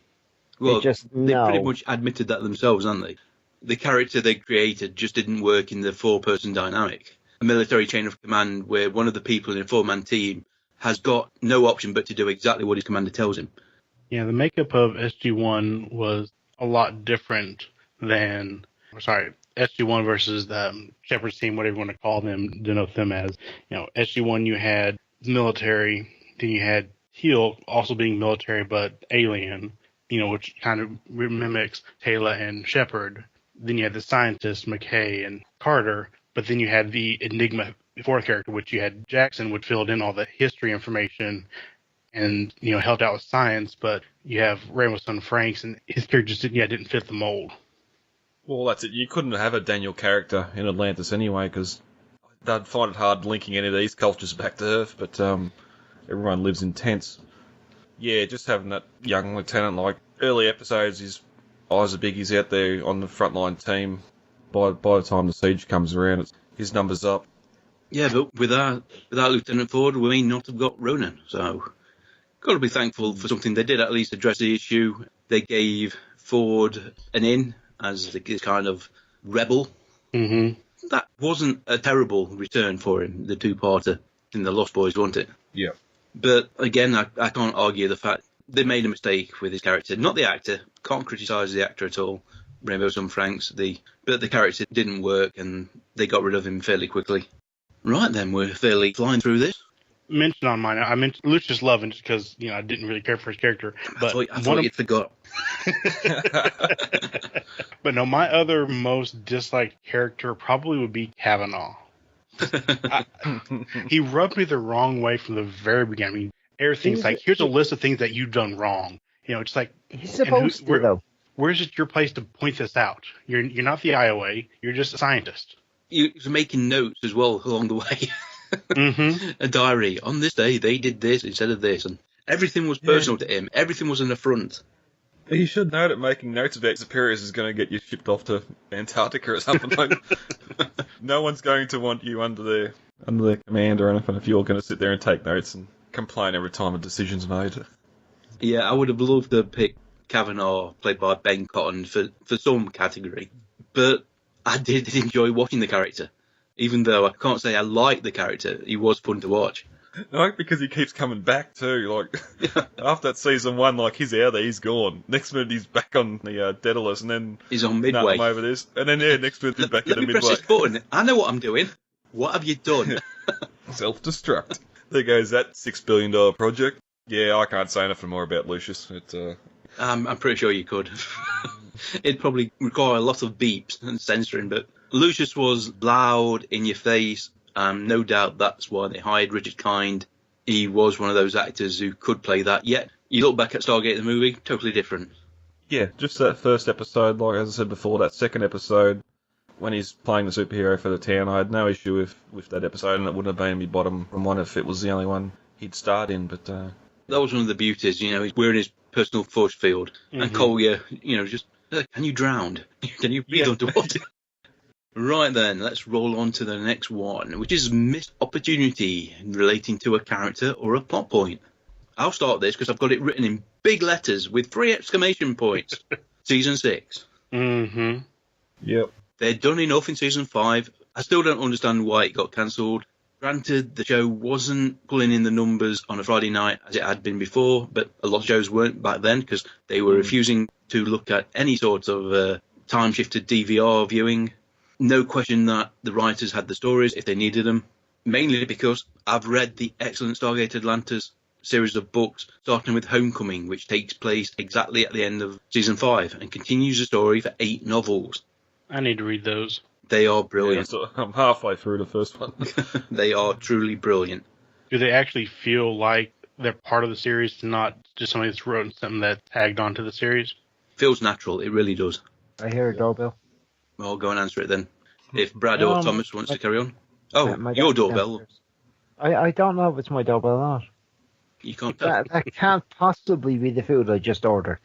S1: Well, they pretty much admitted that themselves, haven't they? The character they created just didn't work in the 4-person dynamic. A military chain of command where one of the people in a 4-man team has got no option but to do exactly what his commander tells him.
S3: Yeah, the makeup of SG-1 was a lot different than, SG-1 versus the Shepard's team, whatever you want to call them, denote them as. You know, SG-1 you had military, then you had Teal also being military but alien, you know, which kind of mimics Taylor and Shepard. Then you had the scientists, McKay and Carter, but then you had the Enigma 4th character, which you had Jackson, which filled in all the history information and, you know, helped out with science, but you have Rainbow Sun Franks, and his character just didn't fit the mold.
S4: Well, that's it. You couldn't have a Daniel character in Atlantis anyway, because they'd find it hard linking any of these cultures back to Earth, but everyone lives in tents. Yeah, just having that young lieutenant, like, early episodes, his eyes are big, he's out there on the frontline team. By the time the siege comes around, his number's up.
S1: Yeah, but without Lieutenant Ford, we may not have got Ronan, so got to be thankful for something. They did at least address the issue. They gave Ford an in as this kind of rebel.
S3: Mm-hmm.
S1: That wasn't a terrible return for him, the 2-parter in the Lost Boys, wasn't it?
S4: Yeah.
S1: But again, I can't argue the fact they made a mistake with his character. Not the actor. Can't criticise the actor at all. Rainbow Sun Franks. But the character didn't work and they got rid of him fairly quickly. Right then, we're fairly flying through this.
S3: Mention on mine. I mentioned Lucius Love, just because I didn't really care for his character. But
S1: I thought you'd forgot.
S3: But no, my other most disliked character probably would be Kavanaugh. He rubbed me the wrong way from the very beginning. I mean, everything's like, here's a list of things that you've done wrong. It's like
S2: He's supposed to, though.
S3: Where's it your place to point this out? You're not the IOA. You're just a scientist.
S1: He was making notes as well along the way. A diary. On this day, they did this instead of this, and everything was personal to him. Everything was an affront.
S4: You should know that making notes about superiors is going to get you shipped off to Antarctica or something like that. No one's going to want you under their command or anything if you're going to sit there and take notes and complain every time a decision's made.
S1: Yeah, I would have loved to pick Kavanaugh, played by Ben Cotton, for some category. But I did enjoy watching the character. Even though I can't say I liked the character, he was fun to watch.
S4: No, because he keeps coming back too. Like after that season 1, like he's out there, he's gone. Next minute he's back on the Daedalus, and then
S1: he's on Midway.
S4: Over this, and then next minute he's back in the Midway.
S1: Press this button. I know what I'm doing. What have you done?
S4: Self-destruct. There goes that $6 billion project. Yeah, I can't say anything more about Lucius.
S1: I'm pretty sure you could. It'd probably require a lot of beeps and censoring, but Lucius was loud, in your face. No doubt that's why they hired Richard Kind. He was one of those actors who could play that. Yet, you look back at Stargate the movie, totally different.
S4: Yeah, just that first episode, like as I said before, that second episode, when he's playing the superhero for the town, I had no issue with that episode, and it wouldn't have been my bottom from one if it was the only one he'd starred in, but...
S1: That was one of the beauties, he's wearing his personal force field, and Collier, just, can you drown? Can you breathe underwater? Right then, let's roll on to the next one, which is missed opportunity relating to a character or a plot point. I'll start this because I've got it written in big letters with 3 exclamation points. Season 6.
S3: Mm-hmm.
S4: Yep.
S1: They'd done enough in Season 5. I still don't understand why it got cancelled. Granted, the show wasn't pulling in the numbers on a Friday night as it had been before, but a lot of shows weren't back then because they were refusing to look at any sort of time-shifted DVR viewing. No question that the writers had the stories if they needed them, mainly because I've read the excellent Stargate Atlantis series of books, starting with Homecoming, which takes place exactly at the end of Season 5 and continues the story for 8 novels.
S3: I need to read those.
S1: They are brilliant.
S4: Yeah, so I'm halfway through the first one.
S1: They are truly brilliant.
S3: Do they actually feel like they're part of the series, not just somebody that's wrote something that tagged onto the series?
S1: Feels natural, it really does.
S2: I hear a doorbell.
S1: I'll go and answer it then. If Brad or Thomas wants to carry on. Oh, your doorbell.
S2: I don't know if it's my doorbell or not.
S1: You can't
S2: tell. That can't possibly be the food I just ordered.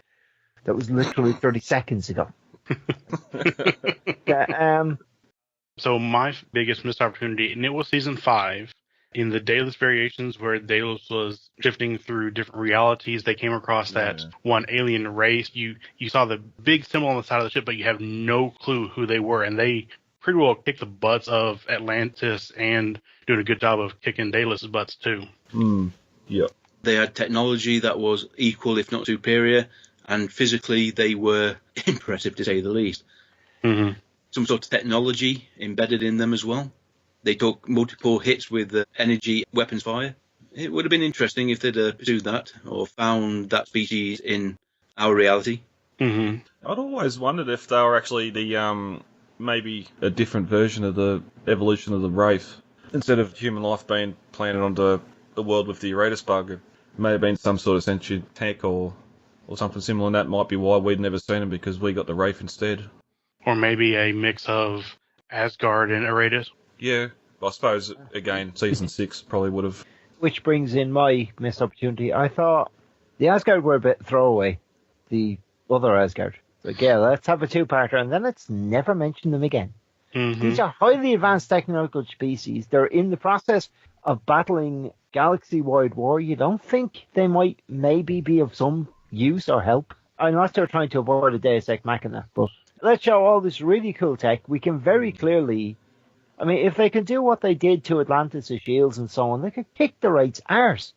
S2: That was literally 30 seconds ago.
S3: So my biggest missed opportunity, and it was Season 5, in the Daedalus variations where Daedalus was shifting through different realities, they came across that one alien race. You saw the big symbol on the side of the ship, but you have no clue who they were, and they pretty well kicked the butts of Atlantis and doing a good job of kicking Daedalus' butts too.
S4: Yep.
S1: They had technology that was equal, if not superior, and physically they were impressive to say the least.
S3: Mm-hmm.
S1: Some sort of technology embedded in them as well. They took multiple hits with energy weapons fire. It would have been interesting if they'd pursued that or found that species in our reality.
S3: Mm-hmm.
S4: I'd always wondered if they were actually the maybe a different version of the evolution of the Wraith. Instead of human life being planted onto the world with the Uranus bug, it may have been some sort of sentient tech or something similar, and that might be why we'd never seen them, because we got the Wraith instead.
S3: Or maybe a mix of Asgard and Uranus.
S4: Yeah, I suppose, again, Season 6 probably would have.
S2: Which brings in my missed opportunity. I thought the Asgard were a bit throwaway. The other Asgard. Like, yeah, let's have a 2-parter, and then let's never mention them again.
S3: Mm-hmm.
S2: These are highly advanced technological species. They're in the process of battling galaxy-wide war. You don't think they might maybe be of some use or help? Unless they're trying to avoid a Deus Ex Machina. But let's show all this really cool tech. We can very clearly... I mean, if they can do what they did to Atlantis' shields and so on, they could kick the Wraith's arse.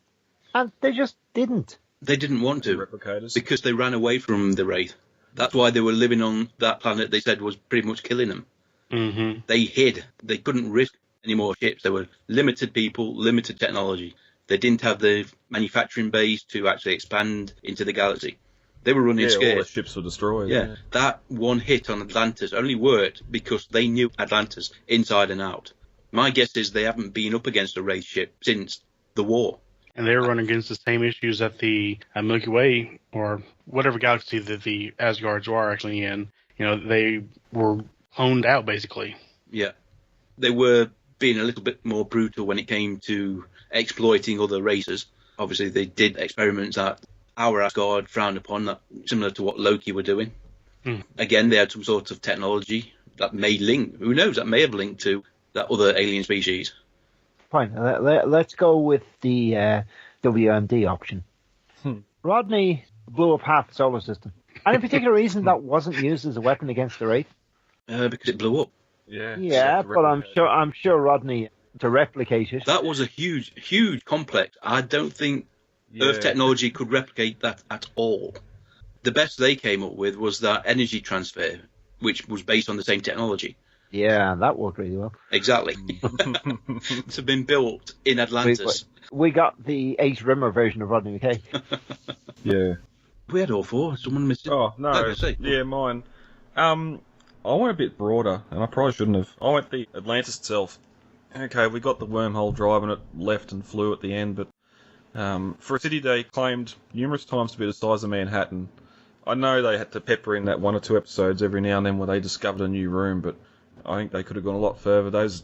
S2: And they just didn't.
S1: They didn't want to.
S4: Replicators.
S1: Because they ran away from the Wraith. That's why they were living on that planet they said was pretty much killing them.
S3: Mm-hmm.
S1: They hid. They couldn't risk any more ships. There were limited people, limited technology. They didn't have the manufacturing base to actually expand into the galaxy. They were running scared.
S4: All the ships were destroyed.
S1: Yeah, that one hit on Atlantis only worked because they knew Atlantis inside and out. My guess is they haven't been up against a Wraith ship since the war.
S3: And they were running against the same issues that the Milky Way, or whatever galaxy that the Asgards are actually in. They were cloned out, basically.
S1: Yeah. They were being a little bit more brutal when it came to exploiting other races. Obviously, they did experiments that our Asgard frowned upon, that similar to what Loki were doing. Again, they had some sort of technology that may link, who knows, that may have linked to that other alien species.
S2: Fine. Let's go with the WMD option. Rodney blew up half the solar system. Any particular reason that wasn't used as a weapon against the Wraith?
S1: Because it blew up.
S2: Yeah, but I'm sure Rodney, to replicate it.
S1: That was a huge complex. I don't think Earth technology could replicate that at all. The best they came up with was that energy transfer, which was based on the same technology.
S2: Yeah, that worked really well.
S1: Exactly. It's been built in Atlantis.
S2: We got the Ace Rimmer version of Rodney McKay.
S4: Yeah.
S1: We had all four. Someone missed it.
S4: Oh, no. Yeah, mine. I went a bit broader, and I probably shouldn't have. I went the Atlantis itself. Okay, we got the wormhole driving it left and flew at the end, but for a city they claimed numerous times to be the size of Manhattan. I know they had to pepper in that 1 or 2 episodes every now and then where they discovered a new room, but I think they could have gone a lot further. Those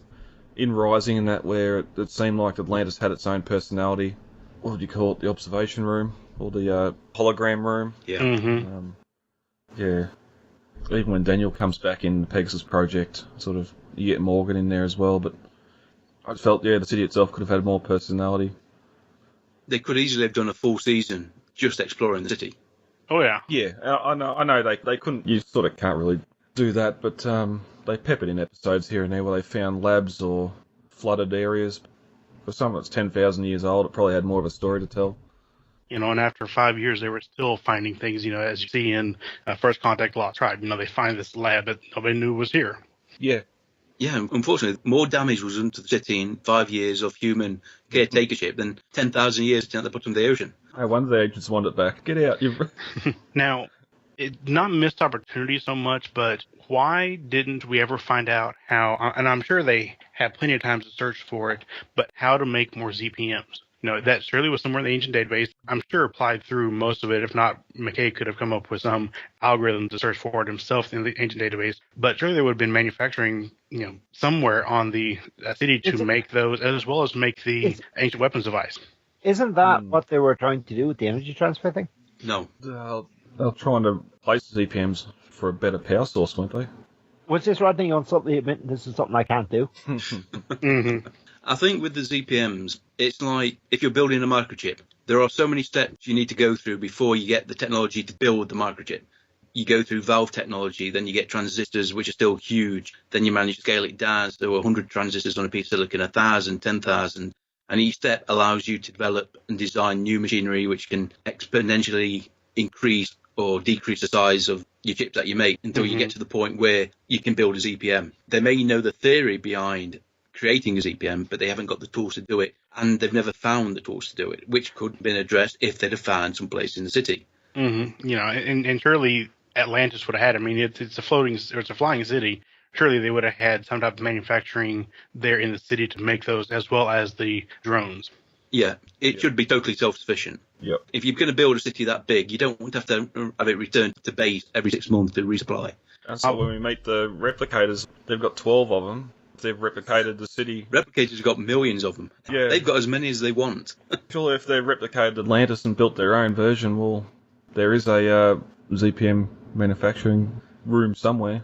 S4: in Rising and that, where it seemed like Atlantis had its own personality. What would you call it? The observation room or the hologram room?
S1: Yeah.
S3: Mm-hmm.
S4: Yeah. Even when Daniel comes back in the Pegasus Project, sort of, you get Morgan in there as well, but I felt, the city itself could have had more personality.
S1: They could easily have done a full season just exploring the city.
S3: Oh, yeah.
S4: Yeah, I know they couldn't, you sort of can't really do that, but they peppered in episodes here and there where they found labs or flooded areas. For something that's 10,000 years old, it probably had more of a story to tell.
S3: And after 5 years, they were still finding things, as you see in First Contact Lost Tribe. They find this lab that nobody knew was here.
S4: Yeah.
S1: Yeah, unfortunately, more damage was done to the city in 5 years of human caretakership than 10,000 years at the bottom of the ocean.
S4: I wonder the agents want it back. Get out.
S3: Now, it's not missed opportunity so much, but why didn't we ever find out how, and I'm sure they had plenty of time to search for it, but how to make more ZPMs? That surely was somewhere in the ancient database. I'm sure applied through most of it. If not, McKay could have come up with some algorithm to search for it himself in the ancient database. But surely there would have been manufacturing, somewhere on the city to make those, as well as make the ancient weapons device.
S2: Isn't that what they were trying to do with the energy transfer thing?
S1: No.
S4: They're trying to place ZPMs for a better power source, weren't they?
S2: Was this Rodney on something admitting this is something I can't do?
S3: Mm-hmm.
S1: I think with the ZPMs, it's like if you're building a microchip, there are so many steps you need to go through before you get the technology to build the microchip. You go through valve technology, then you get transistors, which are still huge. Then you manage to scale it down to 100 transistors on a piece of silicon, 1,000, 10,000. And each step allows you to develop and design new machinery, which can exponentially increase or decrease the size of your chips that you make until you get to the point where you can build a ZPM. They may know the theory behind creating a ZPM, but they haven't got the tools to do it, and they've never found the tools to do it, which could have been addressed if they'd have found some place in the city.
S3: Mm-hmm. And surely Atlantis would have had. I mean, it's a flying city. Surely they would have had some type of manufacturing there in the city to make those, as well as the drones.
S1: Yeah, it should be totally self-sufficient.
S4: Yep.
S1: If you're going to build a city that big, you don't want to have to have it returned to base every 6 months to resupply.
S4: And so when we meet the replicators, they've got 12 of them. They've replicated the city.
S1: Replicators have got millions of them.
S4: Yeah.
S1: They've got as many as they want.
S4: Surely if they've replicated Atlantis and built their own version, well, there is a ZPM manufacturing room somewhere.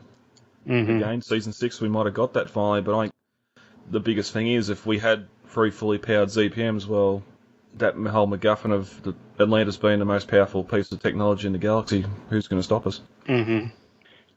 S3: Mm-hmm.
S4: Again, Season 6 we might have got that finally, but I think the biggest thing is if we had 3 fully powered ZPMs, well, that whole MacGuffin of the Atlantis being the most powerful piece of technology in the galaxy, who's going to stop us?
S3: Mm-hmm.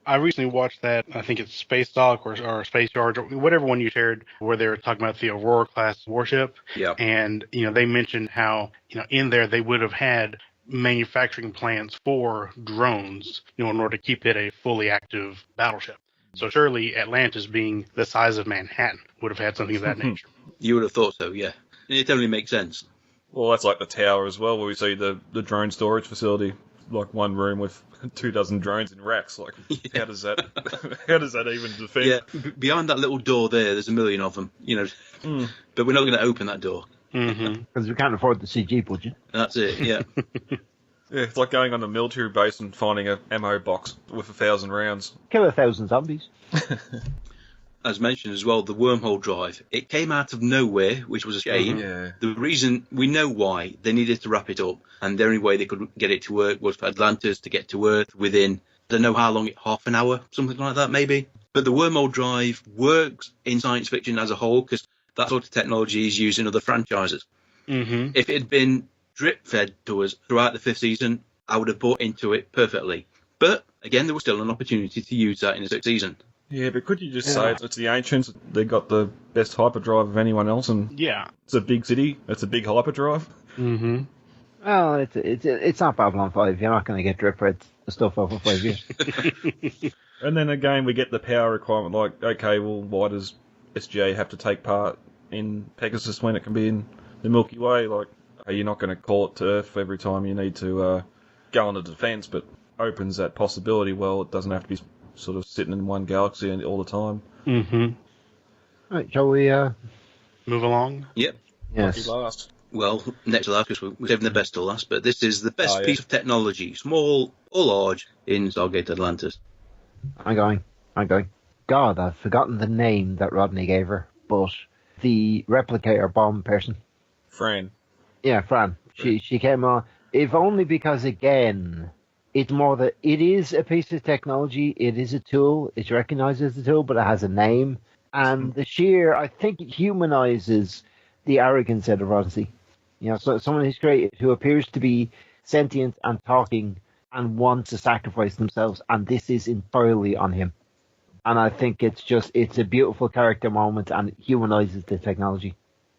S3: I recently watched that, I think it's Space Dock or Space Yard, or whatever one you shared, where they were talking about the Aurora-class warship.
S1: Yeah.
S3: And, they mentioned how, in there they would have had manufacturing plants for drones, in order to keep it a fully active battleship. So surely Atlantis, being the size of Manhattan, would have had something of that nature.
S1: You would have thought so, yeah. It only makes sense.
S4: Well, that's like the tower as well, where we see the drone storage facility, like one room with 24 drones in racks. Like, how does that even defend?
S1: Yeah, behind that little door there's a million of them, But we're not going to open that door.
S2: Because we can't afford the CG budget.
S1: That's it, yeah.
S4: Yeah, it's like going on a military base and finding an ammo box with 1,000 rounds.
S2: Kill 1,000 zombies.
S1: As mentioned as well, the wormhole drive. It came out of nowhere, which was a shame.
S4: Yeah.
S1: The reason, we know why, they needed to wrap it up. And the only way they could get it to work was for Atlantis to get to Earth within, I don't know how long, half an hour, something like that maybe. But the wormhole drive works in science fiction as a whole, because that sort of technology is used in other franchises. If it had been drip-fed to us throughout the 5th season, I would have bought into it perfectly. But, again, there was still an opportunity to use that in the 6th season.
S4: Yeah, but could you just say it's the Ancients, they got the best hyperdrive of anyone else, and it's a big city, it's a big hyperdrive?
S2: Well, it's not Babylon 5. You're not going to get drip-fed stuff over 5 years.
S4: And then again, we get the power requirement, like, okay, well, why does SGA have to take part in Pegasus when it can be in the Milky Way? Like, are you not going to call it to Earth every time you need to go on the defense, but opens that possibility? Well, it doesn't have to be sort of sitting in one galaxy all the time.
S2: Right, shall we
S3: move along?
S1: Yep.
S2: Yes.
S4: Last.
S1: Well, next to last, because we're saving the best to last, but this is the best piece of technology, small or large, in Stargate Atlantis.
S2: I'm going. God, I've forgotten the name that Rodney gave her, but the replicator bomb person.
S4: Fran.
S2: Yeah, Fran. She came on, if only because, again, it's more that it is a piece of technology, it is a tool, it's recognized as a tool, but it has a name. And the sheer, I think it humanizes the arrogance out of Odyssey. So someone who's created, who appears to be sentient and talking and wants to sacrifice themselves, and this is entirely on him. And I think it's a beautiful character moment, and it humanizes the technology.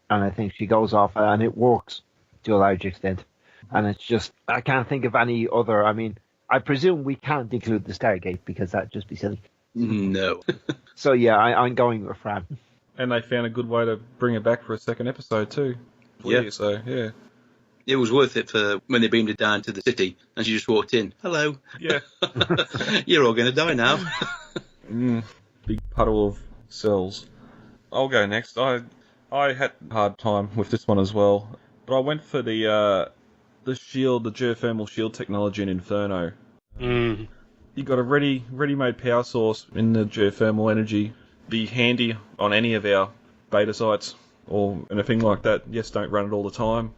S2: And I think she goes off, and it works to a large extent. And it's just, I can't think of any other, I presume we can't include the Stargate, because that'd just be silly.
S1: No.
S2: So yeah, I'm going with Fran.
S4: And they found a good way to bring it back for a second episode too.
S1: Yeah.
S4: So, yeah.
S1: It was worth it for when they beamed it down to the city, and she just walked in. Hello.
S4: Yeah.
S1: You're all going to die now.
S4: Big puddle of cells. I'll go next. I had a hard time with this one as well, but I went for the shield, the geothermal shield technology in Inferno. You got a ready-made power source in the geothermal energy. Be handy on any of our beta sites or anything like that. Yes, don't run it all the time.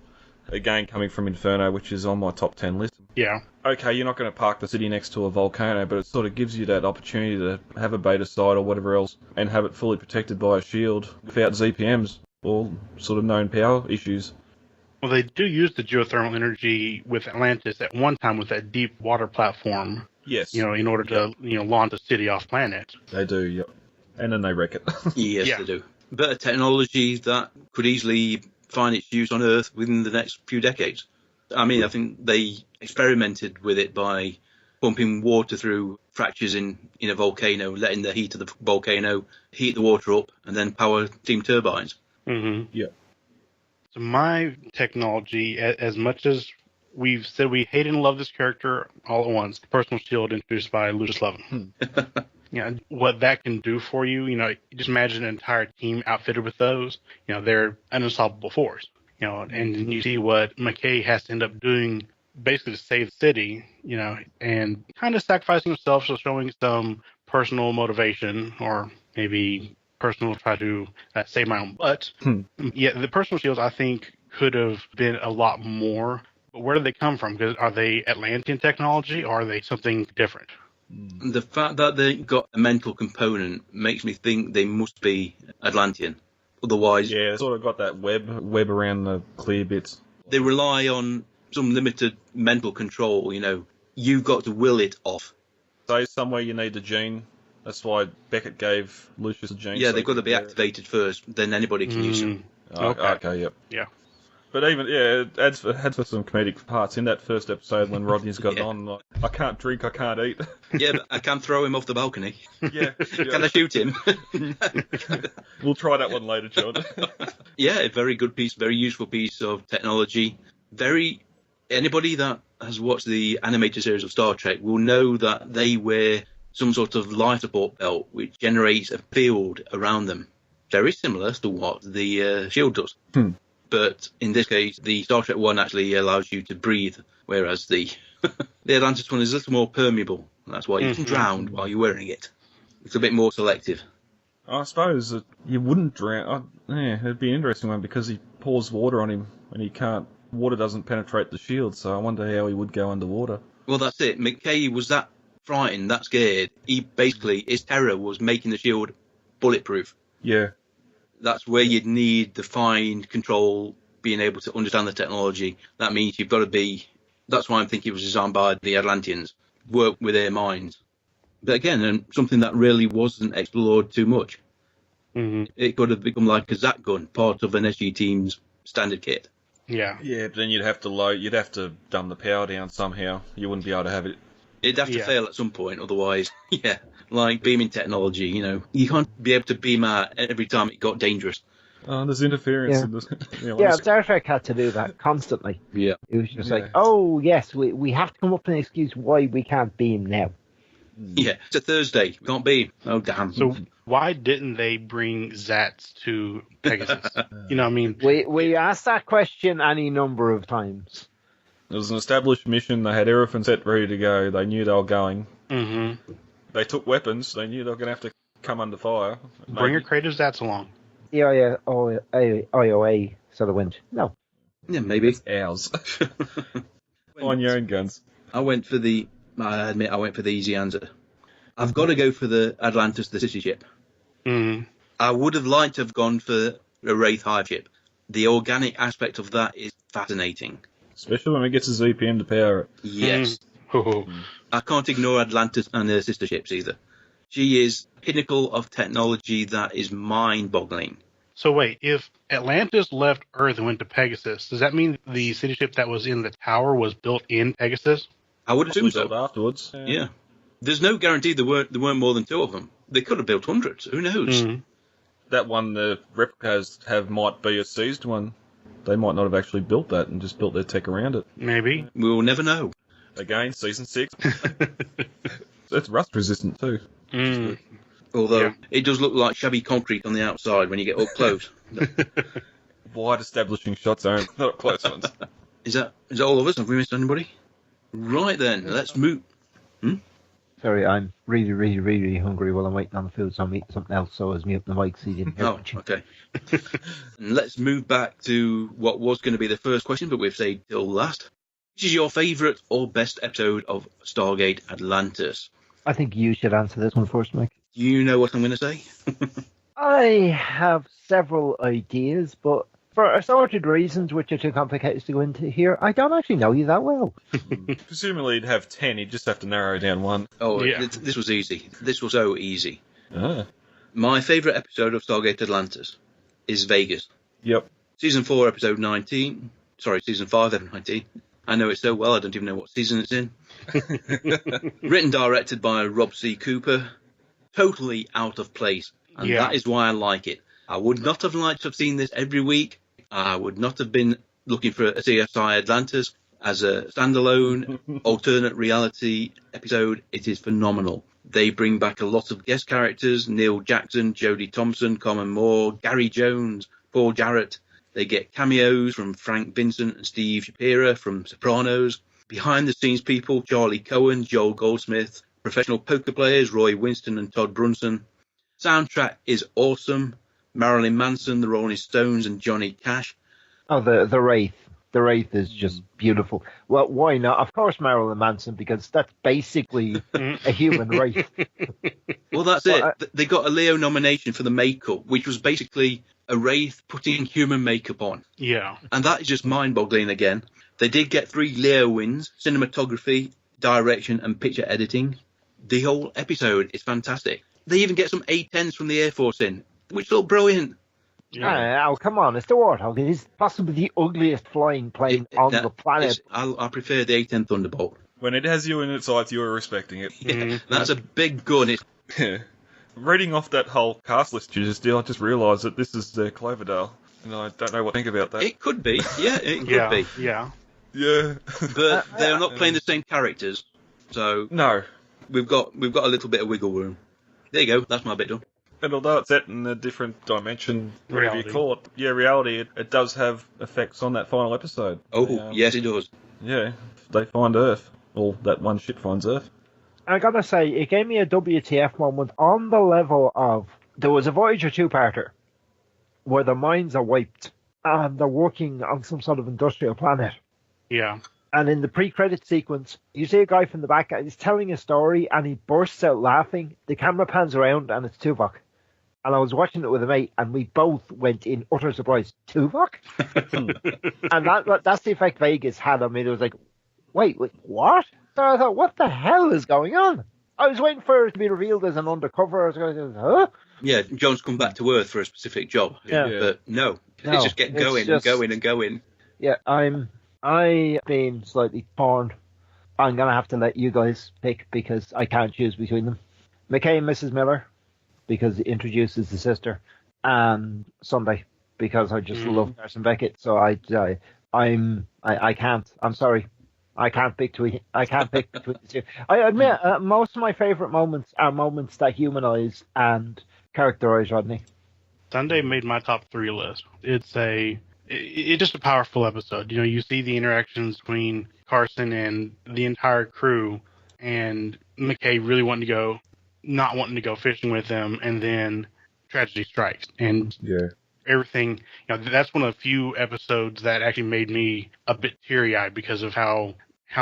S4: Again, coming from Inferno, which is on my top 10 list.
S3: Yeah.
S4: Okay, you're not going to park the city next to a volcano, but it sort of gives you that opportunity to have a beta site or whatever else and have it fully protected by a shield without ZPMs or sort of known power issues.
S3: Well, they do use the geothermal energy with Atlantis at one time with that deep water platform.
S4: Yes.
S3: In order to, launch the city off planet.
S4: They do, yep. And then they wreck it.
S1: Yes, they do. Better technology that could easily find its use on Earth within the next few decades. I think they experimented with it by pumping water through fractures in a volcano, letting the heat of the volcano heat the water up, and then power steam turbines.
S4: Yeah.
S3: So my technology, as much as we've said we hate and love this character all at once, the personal shield introduced by Lucius Levin. What that can do for you, just imagine an entire team outfitted with those. They're an unstoppable force. And you see what McKay has to end up doing basically to save the city, and kind of sacrificing himself, so showing some personal motivation or maybe personal try to save my own butt. Yeah, the personal shields I think could have been a lot more. But where do they come from? Because are they Atlantean technology or are they something different?
S1: The fact that they got a mental component makes me think they must be Atlantean. Otherwise,
S4: yeah, they sort of got that web around the clear bits.
S1: They rely on some limited mental control. You've got to will it off.
S4: So somewhere you need the gene. That's why Beckett gave Lucius a gene.
S1: Yeah, they've got to be activated first. Then anybody can use them.
S4: Okay. Yep.
S3: Yeah.
S4: But even, it adds for some comedic parts in that first episode when Rodney's got it on. Like, I can't drink, I can't eat.
S1: Yeah, but I can throw him off the balcony.
S4: Yeah.
S1: Can I shoot him?
S4: We'll try that one later, John.
S1: Yeah, a very good piece, very useful piece of technology. Anybody that has watched the animated series of Star Trek will know that they wear some sort of life support belt which generates a field around them. Very similar to what the shield does. But in this case, the Star Trek one actually allows you to breathe, whereas the Atlantis one is a little more permeable. That's why you can drown while you're wearing it. It's a bit more selective.
S4: I suppose that you wouldn't drown. It'd be an interesting one because he pours water on him and he can't. Water doesn't penetrate the shield, so I wonder how he would go underwater.
S1: Well, that's it. McKay was that frightened, that scared. His terror was making the shield bulletproof.
S4: Yeah.
S1: That's where you'd need the fine control, being able to understand the technology. That means you've got to be. That's why I'm thinking it was designed by the Atlanteans. Work with their minds. But again, something that really wasn't explored too much. It could have become like a Zat gun, part of an SG team's standard kit.
S3: Yeah.
S4: Yeah, but then you'd have to dumb the power down somehow. You wouldn't be able to have it.
S1: It'd have to fail at some point, otherwise, like beaming technology, you can't be able to beam out every time it got dangerous.
S4: Oh, there's interference in this.
S2: Star Trek had to do that constantly.
S1: Yeah.
S2: It was just like, oh, yes, we have to come up with an excuse why we can't beam now.
S1: Yeah, it's a Thursday. We can't beam. Oh, damn.
S3: So why didn't they bring Zats to Pegasus? You know what I mean?
S2: We asked that question any number of times.
S4: It was an established mission. They had everything set ready to go. They knew they were going. They took weapons. They knew they were going to have to come under fire.
S3: Bring your creative Zats along.
S2: The IOA sort of went, no.
S1: Yeah, maybe.
S4: It's ours. On your own guns.
S1: I admit I went for the easy answer. I've got to go for the Atlantis, the city ship. I would have liked to have gone for a Wraith hive ship. The organic aspect of that is fascinating.
S4: Especially when it gets a ZPM to power it.
S1: Yes. I can't ignore Atlantis and her sister ships either. She is pinnacle of technology that is mind-boggling.
S3: So wait, if Atlantis left Earth and went to Pegasus, does that mean the city ship that was in the tower was built in Pegasus?
S1: I would assume so.
S4: Afterwards.
S1: Yeah. There's no guarantee there weren't more than two of them. They could have built hundreds. Who knows?
S4: That one the replicas might be a seized one. They might not have actually built that and just built their tech around it.
S3: Maybe.
S1: We'll never know.
S4: Again, season 6. It's rust resistant too.
S1: Although it does look like shabby concrete on the outside when you get up close.
S4: Wide establishing shots, Aaron, not up close ones.
S1: Is that all of us? Have we missed anybody? Right then, let's move.
S2: Sorry, I'm really, really, really, really hungry while I'm waiting on the food, so I'm eating something else, so I was muting the mic so you didn't hear much.
S1: Okay. And let's move back to what was going to be the first question, but we've saved till last. Which is your favourite or best episode of Stargate Atlantis?
S2: I think you should answer this one first, Mike.
S1: Do you know what I'm going to say?
S2: I have several ideas, but for assorted reasons, which are too complicated to go into here, I don't actually know you that well.
S4: Presumably you'd have 10, you'd just have to narrow down one.
S1: Oh, yeah. This was easy. This was so easy. My favourite episode of Stargate Atlantis is Vegas.
S4: Yep.
S1: Season 4, episode 19. Sorry, Season 5, episode 19. I know it so well, I don't even know what season it's in. Written, directed by Rob C. Cooper. Totally out of place. And that is why I like it. I would not have liked to have seen this every week. I would not have been looking for a CSI Atlantis as a standalone alternate reality episode. It is phenomenal. They bring back a lot of guest characters: Neil Jackson, Jodie Thompson, Common Moore, Gary Jones, Paul Jarrett. They get cameos from Frank Vincent and Steve Shapiro from Sopranos. Behind the scenes people: Charlie Cohen, Joel Goldsmith, professional poker players Roy Winston and Todd Brunson. Soundtrack is awesome. Marilyn Manson, the Rolling Stones, and Johnny Cash.
S2: Oh, the Wraith. The Wraith is just beautiful. Well, why not? Of course, Marilyn Manson, because that's basically a human wraith.
S1: Well, that's it. They got a Leo nomination for the makeup, which was basically a wraith putting human makeup on.
S3: Yeah.
S1: And that is just mind-boggling again. They did get 3 Leo wins: cinematography, direction, and picture editing. The whole episode is fantastic. They even get some A-10s from the Air Force in, which look brilliant.
S2: Oh, come on, it's the Warthog. It is possibly the ugliest flying plane on the planet.
S1: I prefer the A-10 Thunderbolt.
S4: When it has you in its sights, you're respecting it.
S1: Yeah, that's a big gun.
S4: Yeah. Reading off that whole cast list you just did, I just realised that this is Cloverdale, and I don't know what to think about that.
S1: It could be, yeah, it could be.
S3: Yeah.
S4: Yeah.
S1: But they're not playing the same characters, so
S4: No.
S1: we've got a little bit of wiggle room. There you go, that's my bit done.
S4: And although it's set in a different dimension, whatever
S3: Reality.
S4: you call it, reality, it does have effects on that final episode.
S1: Oh, yes, it does.
S4: Yeah, they find Earth. Or that one ship finds Earth.
S2: I gotta say, it gave me a WTF moment on the level of there was a Voyager 2-parter where the minds are wiped and they're working on some sort of industrial planet.
S3: Yeah.
S2: And in the pre-credit sequence, you see a guy from the back, he's telling a story and he bursts out laughing. The camera pans around and it's Tuvok. And I was watching it with a mate and we both went in utter surprise. Tuvok? And that's the effect Vegas had on me. It was like, wait, what? So I thought, what the hell is going on? I was waiting for it to be revealed as an undercover. I was going, huh?
S1: Yeah, John's come back to Earth for a specific job.
S2: Yeah.
S1: But no, it's just get going and going and going.
S2: Yeah, I've been slightly torn. I'm going to have to let you guys pick because I can't choose between them. McKay and Mrs. Miller, because it introduces the sister, and Sunday, because I just love Carson Beckett. So I can't. I'm sorry. I can't pick between the two. I admit, most of my favourite moments are moments that humanise and characterise Rodney.
S3: Sunday made my top 3 list. It's just a powerful episode. You know, you see the interactions between Carson and the entire crew, and McKay really not wanting to go fishing with them, and then tragedy strikes, and everything. You know, that's one of the few episodes that actually made me a bit teary-eyed because of how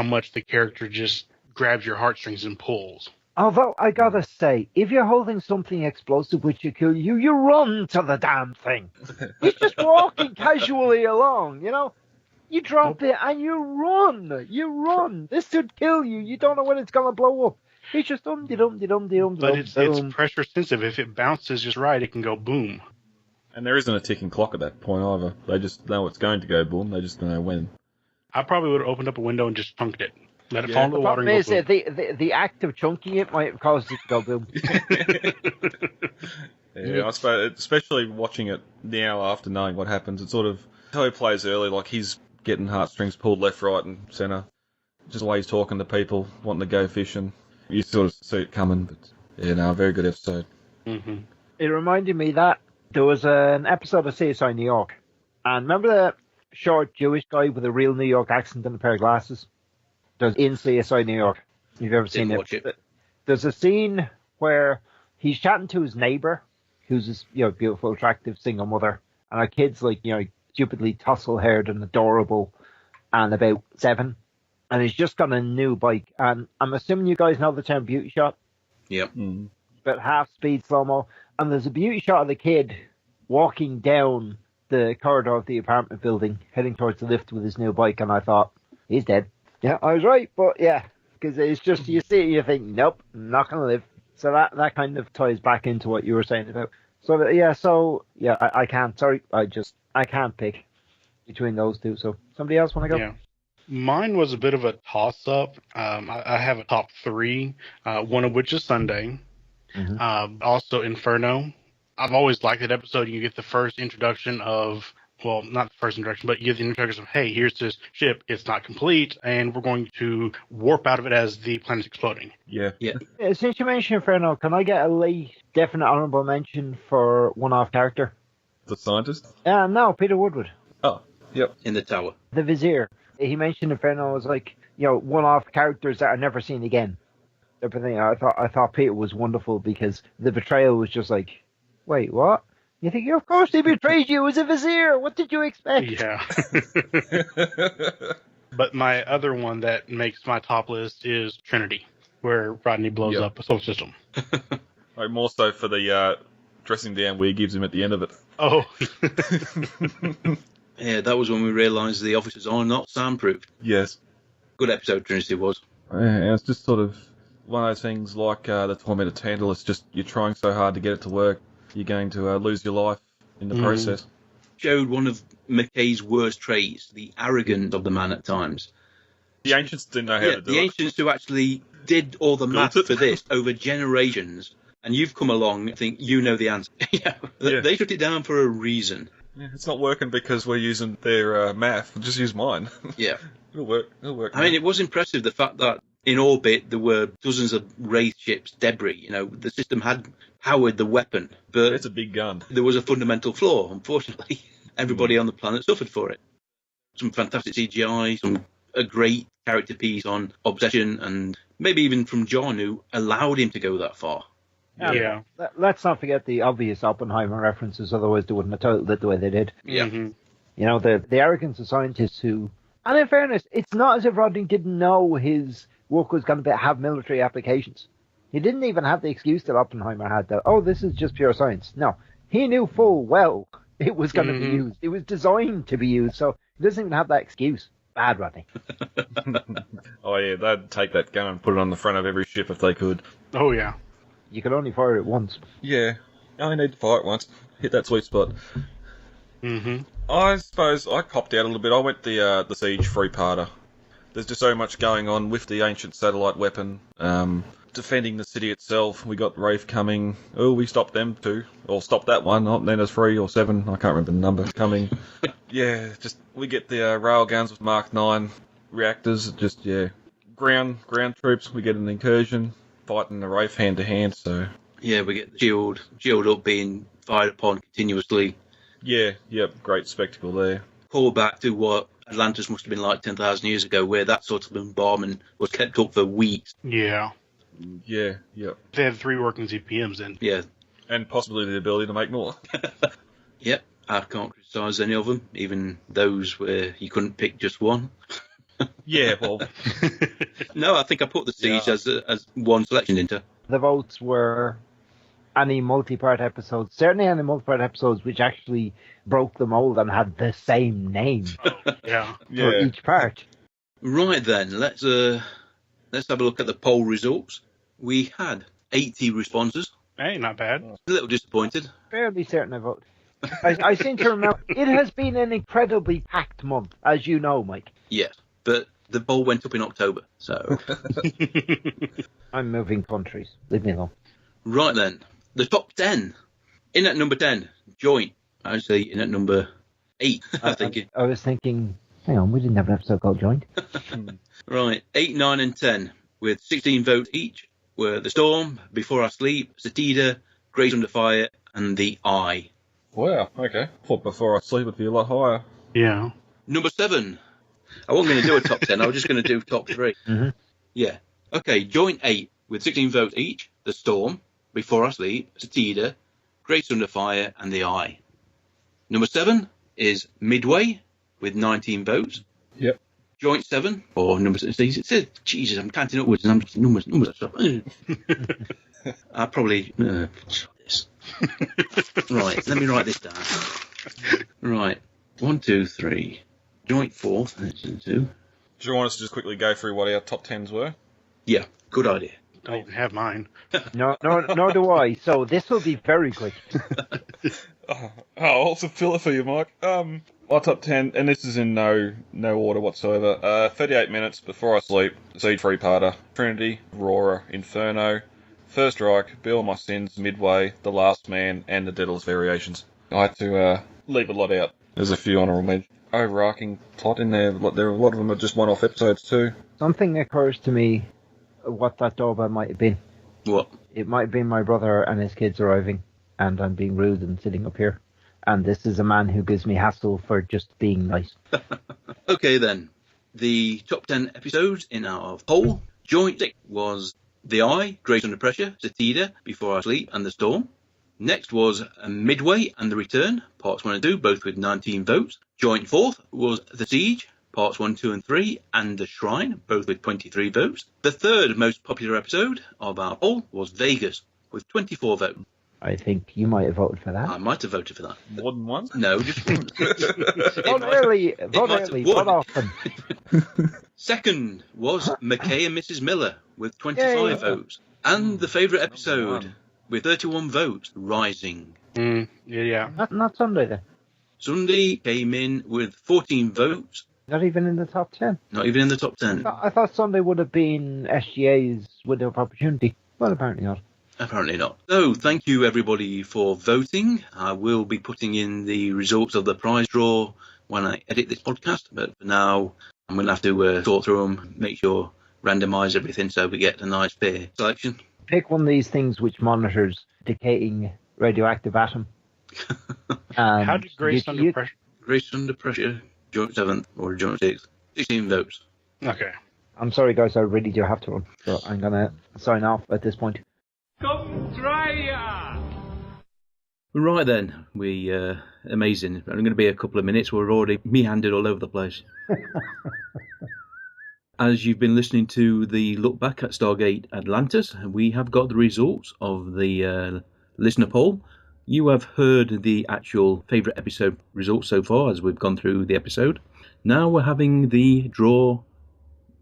S3: much the character just grabs your heartstrings and pulls.
S2: Although, I gotta say, if you're holding something explosive which will kill you, you run to the damn thing. He's just walking casually along, you know? You drop it and you run. You run. This could kill you. You don't know when it's gonna blow up. He's just dum-de-dum-de-dum-de-dum.
S3: But it's pressure sensitive. If it bounces just right, it can go boom.
S4: And there isn't a ticking clock at that point either. They just know it's going to go boom. They just don't know when.
S3: I probably would have opened up a window and just chunked it. Let it fall into the water.
S2: The problem is the act of chunking it might have caused it to go boom.
S4: Yeah, I suppose, especially watching it now after knowing what happens, it's sort of how he plays early, like he's getting heartstrings pulled left, right, and centre. Just the way he's talking to people, wanting to go fishing. You sort of see it coming, but yeah, no, very good episode.
S3: Mm-hmm.
S2: It reminded me that there was an episode of CSI New York, and remember the short Jewish guy with a real New York accent and a pair of glasses? There's in CSI New York. You've ever seen it? There's a scene where he's chatting to his neighbor, who's this beautiful, attractive single mother, and her kid's like stupidly tousle-haired and adorable, and about 7, and he's just got a new bike. And I'm assuming you guys know the term beauty shot.
S1: Yep.
S2: But half speed slow-mo, and there's a beauty shot of the kid walking down the corridor of the apartment building, heading towards the lift with his new bike, and I thought, he's dead. Yeah, I was right, but yeah, because it's just, you see it, you think, nope, not going to live. So that kind of ties back into what you were saying about. So I can't, sorry, I can't pick between those two. So somebody else want to go?
S3: Yeah. Mine was a bit of a toss-up. I have a top 3, one of which is Sunday.
S2: Mm-hmm.
S3: Also Inferno. I've always liked that episode. You get the first introduction of, well, not the first introduction, but you get the introduction of, hey, here's this ship. It's not complete, and we're going to warp out of it as the planet's exploding.
S4: Yeah.
S2: Since you mentioned Inferno, can I get a late, definite honourable mention for one-off character?
S4: The scientist?
S2: No, Peter Woodward.
S4: Oh, yep.
S1: In the tower.
S2: The Vizier. He mentioned Inferno as like, one-off characters that are never seen again. Everything. I thought Peter was wonderful because the betrayal was just like, wait, what? You think, of course he betrayed you as a Vizier. What did you expect?
S3: Yeah. But my other one that makes my top list is Trinity, where Rodney blows up a solar system.
S4: Like more so for the dressing down where he gives him at the end of it.
S3: Oh.
S1: Yeah, that was when we realised the officers are not soundproof.
S4: Yes.
S1: Good episode, Trinity was.
S4: Yeah, it's just sort of one of those things like the tormented Tantalus, just you're trying so hard to get it to work, you're going to lose your life in the process.
S1: Showed one of McKay's worst traits, the arrogance of the man at times.
S4: The ancients didn't know how to do
S1: the
S4: it.
S1: ancients who actually did all the math for this over generations, and you've come along and think you know the answer. They took it down for a reason.
S4: Yeah, it's not working because we're using their math. We'll just use mine.
S1: Yeah.
S4: It'll work.
S1: I mean, it was impressive, the fact that in orbit there were dozens of Wraith ships, debris. The system had powered the weapon, but
S4: it's a big gun.
S1: There was a fundamental flaw, unfortunately. Everybody on the planet suffered for it. Some fantastic CGI, a great character piece on obsession, and maybe even from John, who allowed him to go that far.
S2: Yeah. Let's not forget the obvious Oppenheimer references, otherwise they wouldn't have told it the way they did.
S1: Yeah.
S2: The arrogance of scientists who... And in fairness, it's not as if Rodney didn't know his work was going to have military applications. He didn't even have the excuse that Oppenheimer had, that, this is just pure science. No, he knew full well it was going to be used. It was designed to be used, so he doesn't even have that excuse. Bad, Rodney.
S4: Oh, yeah, they'd take that gun and put it on the front of every ship if they could.
S3: Oh, yeah.
S2: You can only fire it once.
S4: Yeah, I only need to fire it once. Hit that sweet spot. I suppose I copped out a little bit. I went the Siege three-parter. There's just so much going on with the ancient satellite weapon, defending the city itself. We got Wraith coming. Oh, we stopped them too. Or stopped that one. Oh, then there's 3 or 7. I can't remember the number coming. Yeah, just we get the railguns with Mark 9 reactors. Just, ground troops. We get an incursion, fighting the Wraith hand to hand. So
S1: yeah, we get the shield up being fired upon continuously.
S4: Yeah, great spectacle there.
S1: Call back to what Atlantis must have been like 10,000 years ago, where that sort of bombardment was kept up for weeks.
S3: Yeah.
S4: Yeah.
S3: They had 3 working CPMs then.
S1: Yeah.
S4: And possibly the ability to make more.
S1: Yep. I can't criticise any of them, even those where you couldn't pick just one.
S4: Yeah, well.
S1: No, I think I put the Siege as one selection into.
S2: The votes were any multi-part episodes, certainly any multi-part episodes which actually broke the mold and had the same name for each part. Right
S1: then, let's have a look at the poll results. We had 80 responses.
S3: Hey, not bad.
S1: A little disappointed.
S2: Fairly certain I voted. I seem to remember, it has been an incredibly packed month, as you know, Mike.
S1: Yes, but the poll went up in October, so...
S2: I'm moving countries. Leave me alone.
S1: Right then. The top 10. In at number 10, Joint. Actually, in at number 8,
S2: I was thinking, hang on, we didn't have an episode called Joint.
S1: Right, 8, 9 and 10, with 16 votes each, were The Storm, Before I Sleep, Satida, Grace Under Fire, and The Eye.
S4: Wow, okay. Thought Before I Sleep would be a lot higher.
S3: Yeah.
S1: Number 7. I wasn't going to do a top 10, I was just going to do top 3.
S2: Mm-hmm.
S1: Yeah. Okay, Joint 8, with 16 votes each, The Storm, Before I Sleep, Satida, Grace Under Fire, and The Eye. Number 7 is Midway, with 19 votes.
S4: Yep.
S1: Joint 7, or number 6. Jesus, I'm counting upwards, and numbers. I probably... this. Right, let me write this down. Right, 1, 2, 3. Joint 4th, that's 2.
S4: Do you want us to just quickly go through what our top 10s were?
S1: Yeah, good idea.
S3: I don't even have mine.
S2: No, nor do I. So this will be very quick.
S4: I'll also fill it for you, Mike. My top 10, and this is in no order whatsoever. 38 Minutes, Before I Sleep, Siege three-parter, Trinity, Aurora, Inferno, First Strike, Bill My Sins, Midway, The Last Man, and The Daedalus Variations. I had to leave a lot out. There's a few honourable mentions. Overarching plot in there. A lot of them are just one-off episodes too.
S2: Something occurs to me what that doorbell might have been.
S1: What?
S2: It might have been my brother and his kids arriving, and I'm being rude and sitting up here. And this is a man who gives me hassle for just being nice.
S1: Okay then. The top 10 episodes in our poll. Joint 6 was The Eye, Grace Under Pressure, Satida, Before I Sleep, and The Storm. Next was Midway and The Return, parts 1 and 2, both with 19 votes. Joint 4th was The Siege, parts 1, 2 and 3, and The Shrine, both with 23 votes. The third most popular episode of our poll was Vegas, with 24 votes.
S2: I think you might have voted for that.
S1: I might have voted for that.
S4: More than one?
S1: No, just one.
S2: Vote early, vote often.
S1: Second was McKay and Mrs. Miller, with 25 votes. And the favourite episode, with 31 votes, Rising.
S3: Yeah.
S2: Not Sunday then.
S1: Sunday came in with 14 votes,
S2: Not even in the top 10.
S1: not even in the top 10.
S2: I thought Sunday would have been SGA's window of opportunity. Well, apparently not.
S1: Apparently not. So, thank you everybody for voting. I will be putting in the results of the prize draw when I edit this podcast, but for now, I'm going to have to sort through them, make sure, randomise everything so we get a nice fair selection.
S2: Pick one of these things which monitors decaying radioactive atom.
S3: How did Grace Under Pressure?
S1: Grace Under Pressure, joint 7th or joint 6th. 16 votes.
S3: Okay.
S2: I'm sorry, guys, I really do have to run, so I'm going to sign off at this point.
S5: Come try ya!
S1: Right then, amazing. I'm going to be a couple of minutes. We're already meandered all over the place. As you've been listening to the look back at Stargate Atlantis, we have got the results of the listener poll. You have heard the actual favourite episode results so far as we've gone through the episode. Now we're having the draw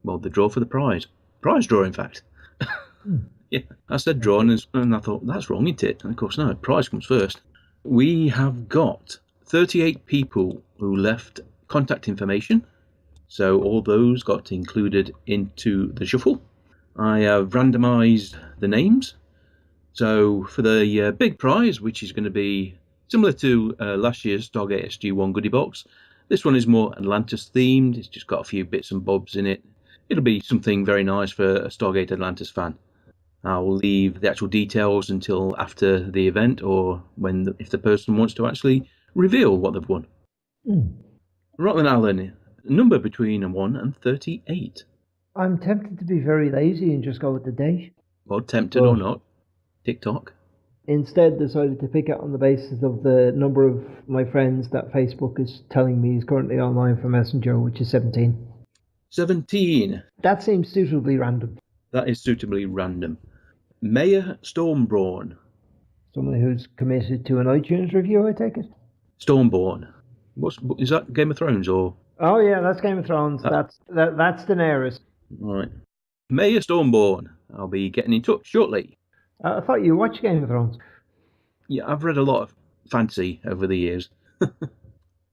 S1: for the prize. Prize draw, in fact. Yeah, I said draw, and I thought, that's wrong, isn't it? And of course, no, prize comes first. We have got 38 people who left contact information. So all those got included into the shuffle. I have randomised the names. So for the big prize, which is going to be similar to last year's Stargate SG-1 goodie box, this one is more Atlantis themed. It's just got a few bits and bobs in it. It'll be something very nice for a Stargate Atlantis fan. I'll leave the actual details until after the event, or if the person wants to actually reveal what they've won. Right then, Alan, number between 1 and 38.
S6: I'm tempted to be very lazy and just go with the date.
S1: Well, tempted or not, TikTok.
S6: Instead, decided to pick it on the basis of the number of my friends that Facebook is telling me is currently online for Messenger, which is 17.
S1: 17.
S6: That seems suitably random.
S1: That is suitably random. Mayor Stormborn.
S6: Someone who's committed to an iTunes review, I take it?
S1: Stormborn. Is that Game of Thrones or?
S6: Oh yeah, that's Game of Thrones. That's Daenerys.
S1: Right. Mayor Stormborn. I'll be getting in touch shortly.
S6: I thought you watched Game of Thrones.
S1: Yeah, I've read a lot of fantasy over the years.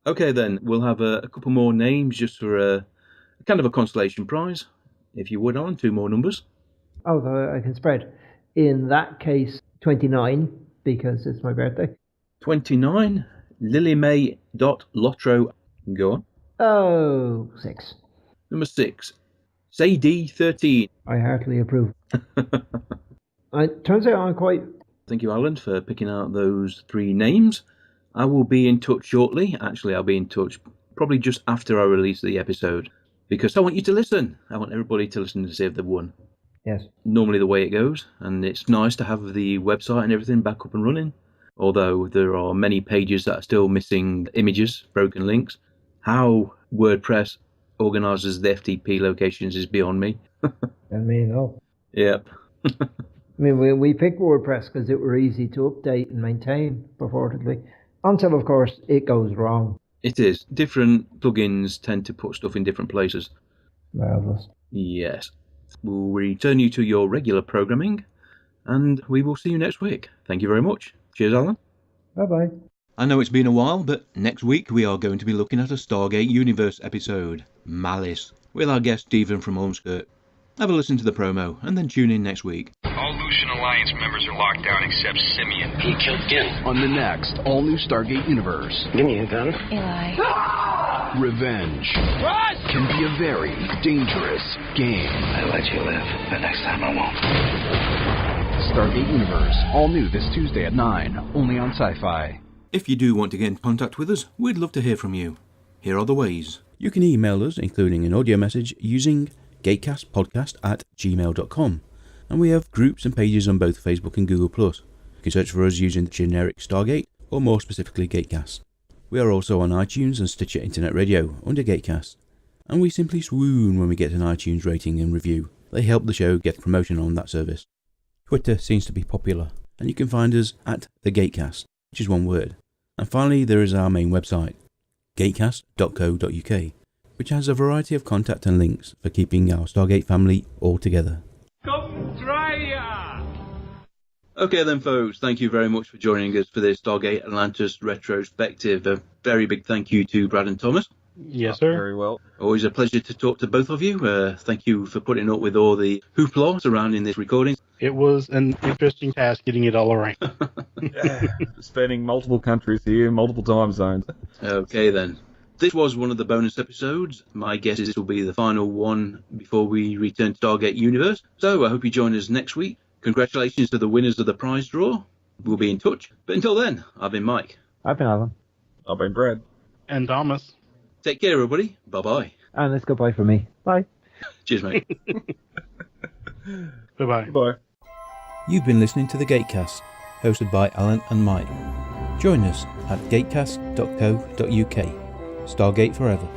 S1: Okay then, we'll have a couple more names just for a kind of a consolation prize. If you would, Alan, 2 more numbers.
S6: Oh, I can spread. In that case, 29, because it's my birthday.
S1: 29, LilyMay.Lotro. Go on.
S6: Oh, 6.
S1: Number 6, Sadie 13.
S6: I heartily approve. It turns out I'm quite...
S1: Thank you, Alan, for picking out those 3 names. I will be in touch shortly. Actually, I'll be in touch probably just after I release the episode, because I want you to listen. I want everybody to listen to see if they've won.
S6: Yes.
S1: Normally the way it goes, and it's nice to have the website and everything back up and running, although there are many pages that are still missing images, broken links. How WordPress organises the FTP locations is beyond me.
S6: And me, no.
S1: Yep.
S6: I mean, we picked WordPress because it were easy to update and maintain purportedly, until, of course, it goes wrong.
S1: It is. Different plugins tend to put stuff in different places.
S6: Marvellous.
S1: Yes. We'll return you to your regular programming, and we will see you next week. Thank you very much. Cheers, Alan.
S6: Bye-bye.
S1: I know it's been a while, but next week we are going to be looking at a Stargate Universe episode, Malice, with our guest Stephen from Holmskirk. Have a listen to the promo, and then tune in next week.
S7: All Lucian Alliance members are locked down except Simeon.
S8: He killed Gin. On the next all-new Stargate Universe.
S7: Give me a gun.
S8: Eli. Revenge can be a very dangerous game.
S7: I let you live, but next time I won't.
S8: Stargate Universe, all new this Tuesday at 9, only on Sci-Fi.
S1: If you do want to get in contact with us, we'd love to hear from you. Here are the ways. You can email us, including an audio message, using gatecastpodcast@gmail.com. And we have groups and pages on both Facebook and Google+. You can search for us using the generic Stargate, or more specifically Gatecast. We are also on iTunes and Stitcher Internet Radio under Gatecast. And we simply swoon when we get an iTunes rating and review. They help the show get promotion on that service. Twitter seems to be popular, and you can find us at the Gatecast, which is one word. And finally, there is our main website, gatecast.co.uk, which has a variety of contact and links for keeping our Stargate family all together.
S5: Come try ya!
S1: Okay then, folks, thank you very much for joining us for this Stargate Atlantis retrospective. A very big thank you to Brad and Thomas.
S3: Yes, sir.
S4: Very well.
S1: Always a pleasure to talk to both of you. Thank you for putting up with all the hoopla surrounding this recording.
S3: It was an interesting task getting it all right.
S9: Spanning multiple countries here, multiple time zones.
S1: Okay then. This was one of the bonus episodes. My guess is this will be the final one before we return to Stargate Universe. So I hope you join us next week. Congratulations to the winners of the prize draw. We'll be in touch. But until then, I've been Mike.
S2: I've been Alan.
S9: I've been Brad.
S3: And Thomas.
S1: Take care, everybody. Bye-bye.
S2: And it's goodbye for me. Bye.
S1: Cheers, mate.
S3: Bye-bye.
S9: Bye.
S10: You've been listening to the Gatecast, hosted by Alan and Mike. Join us at gatecast.co.uk. Stargate forever.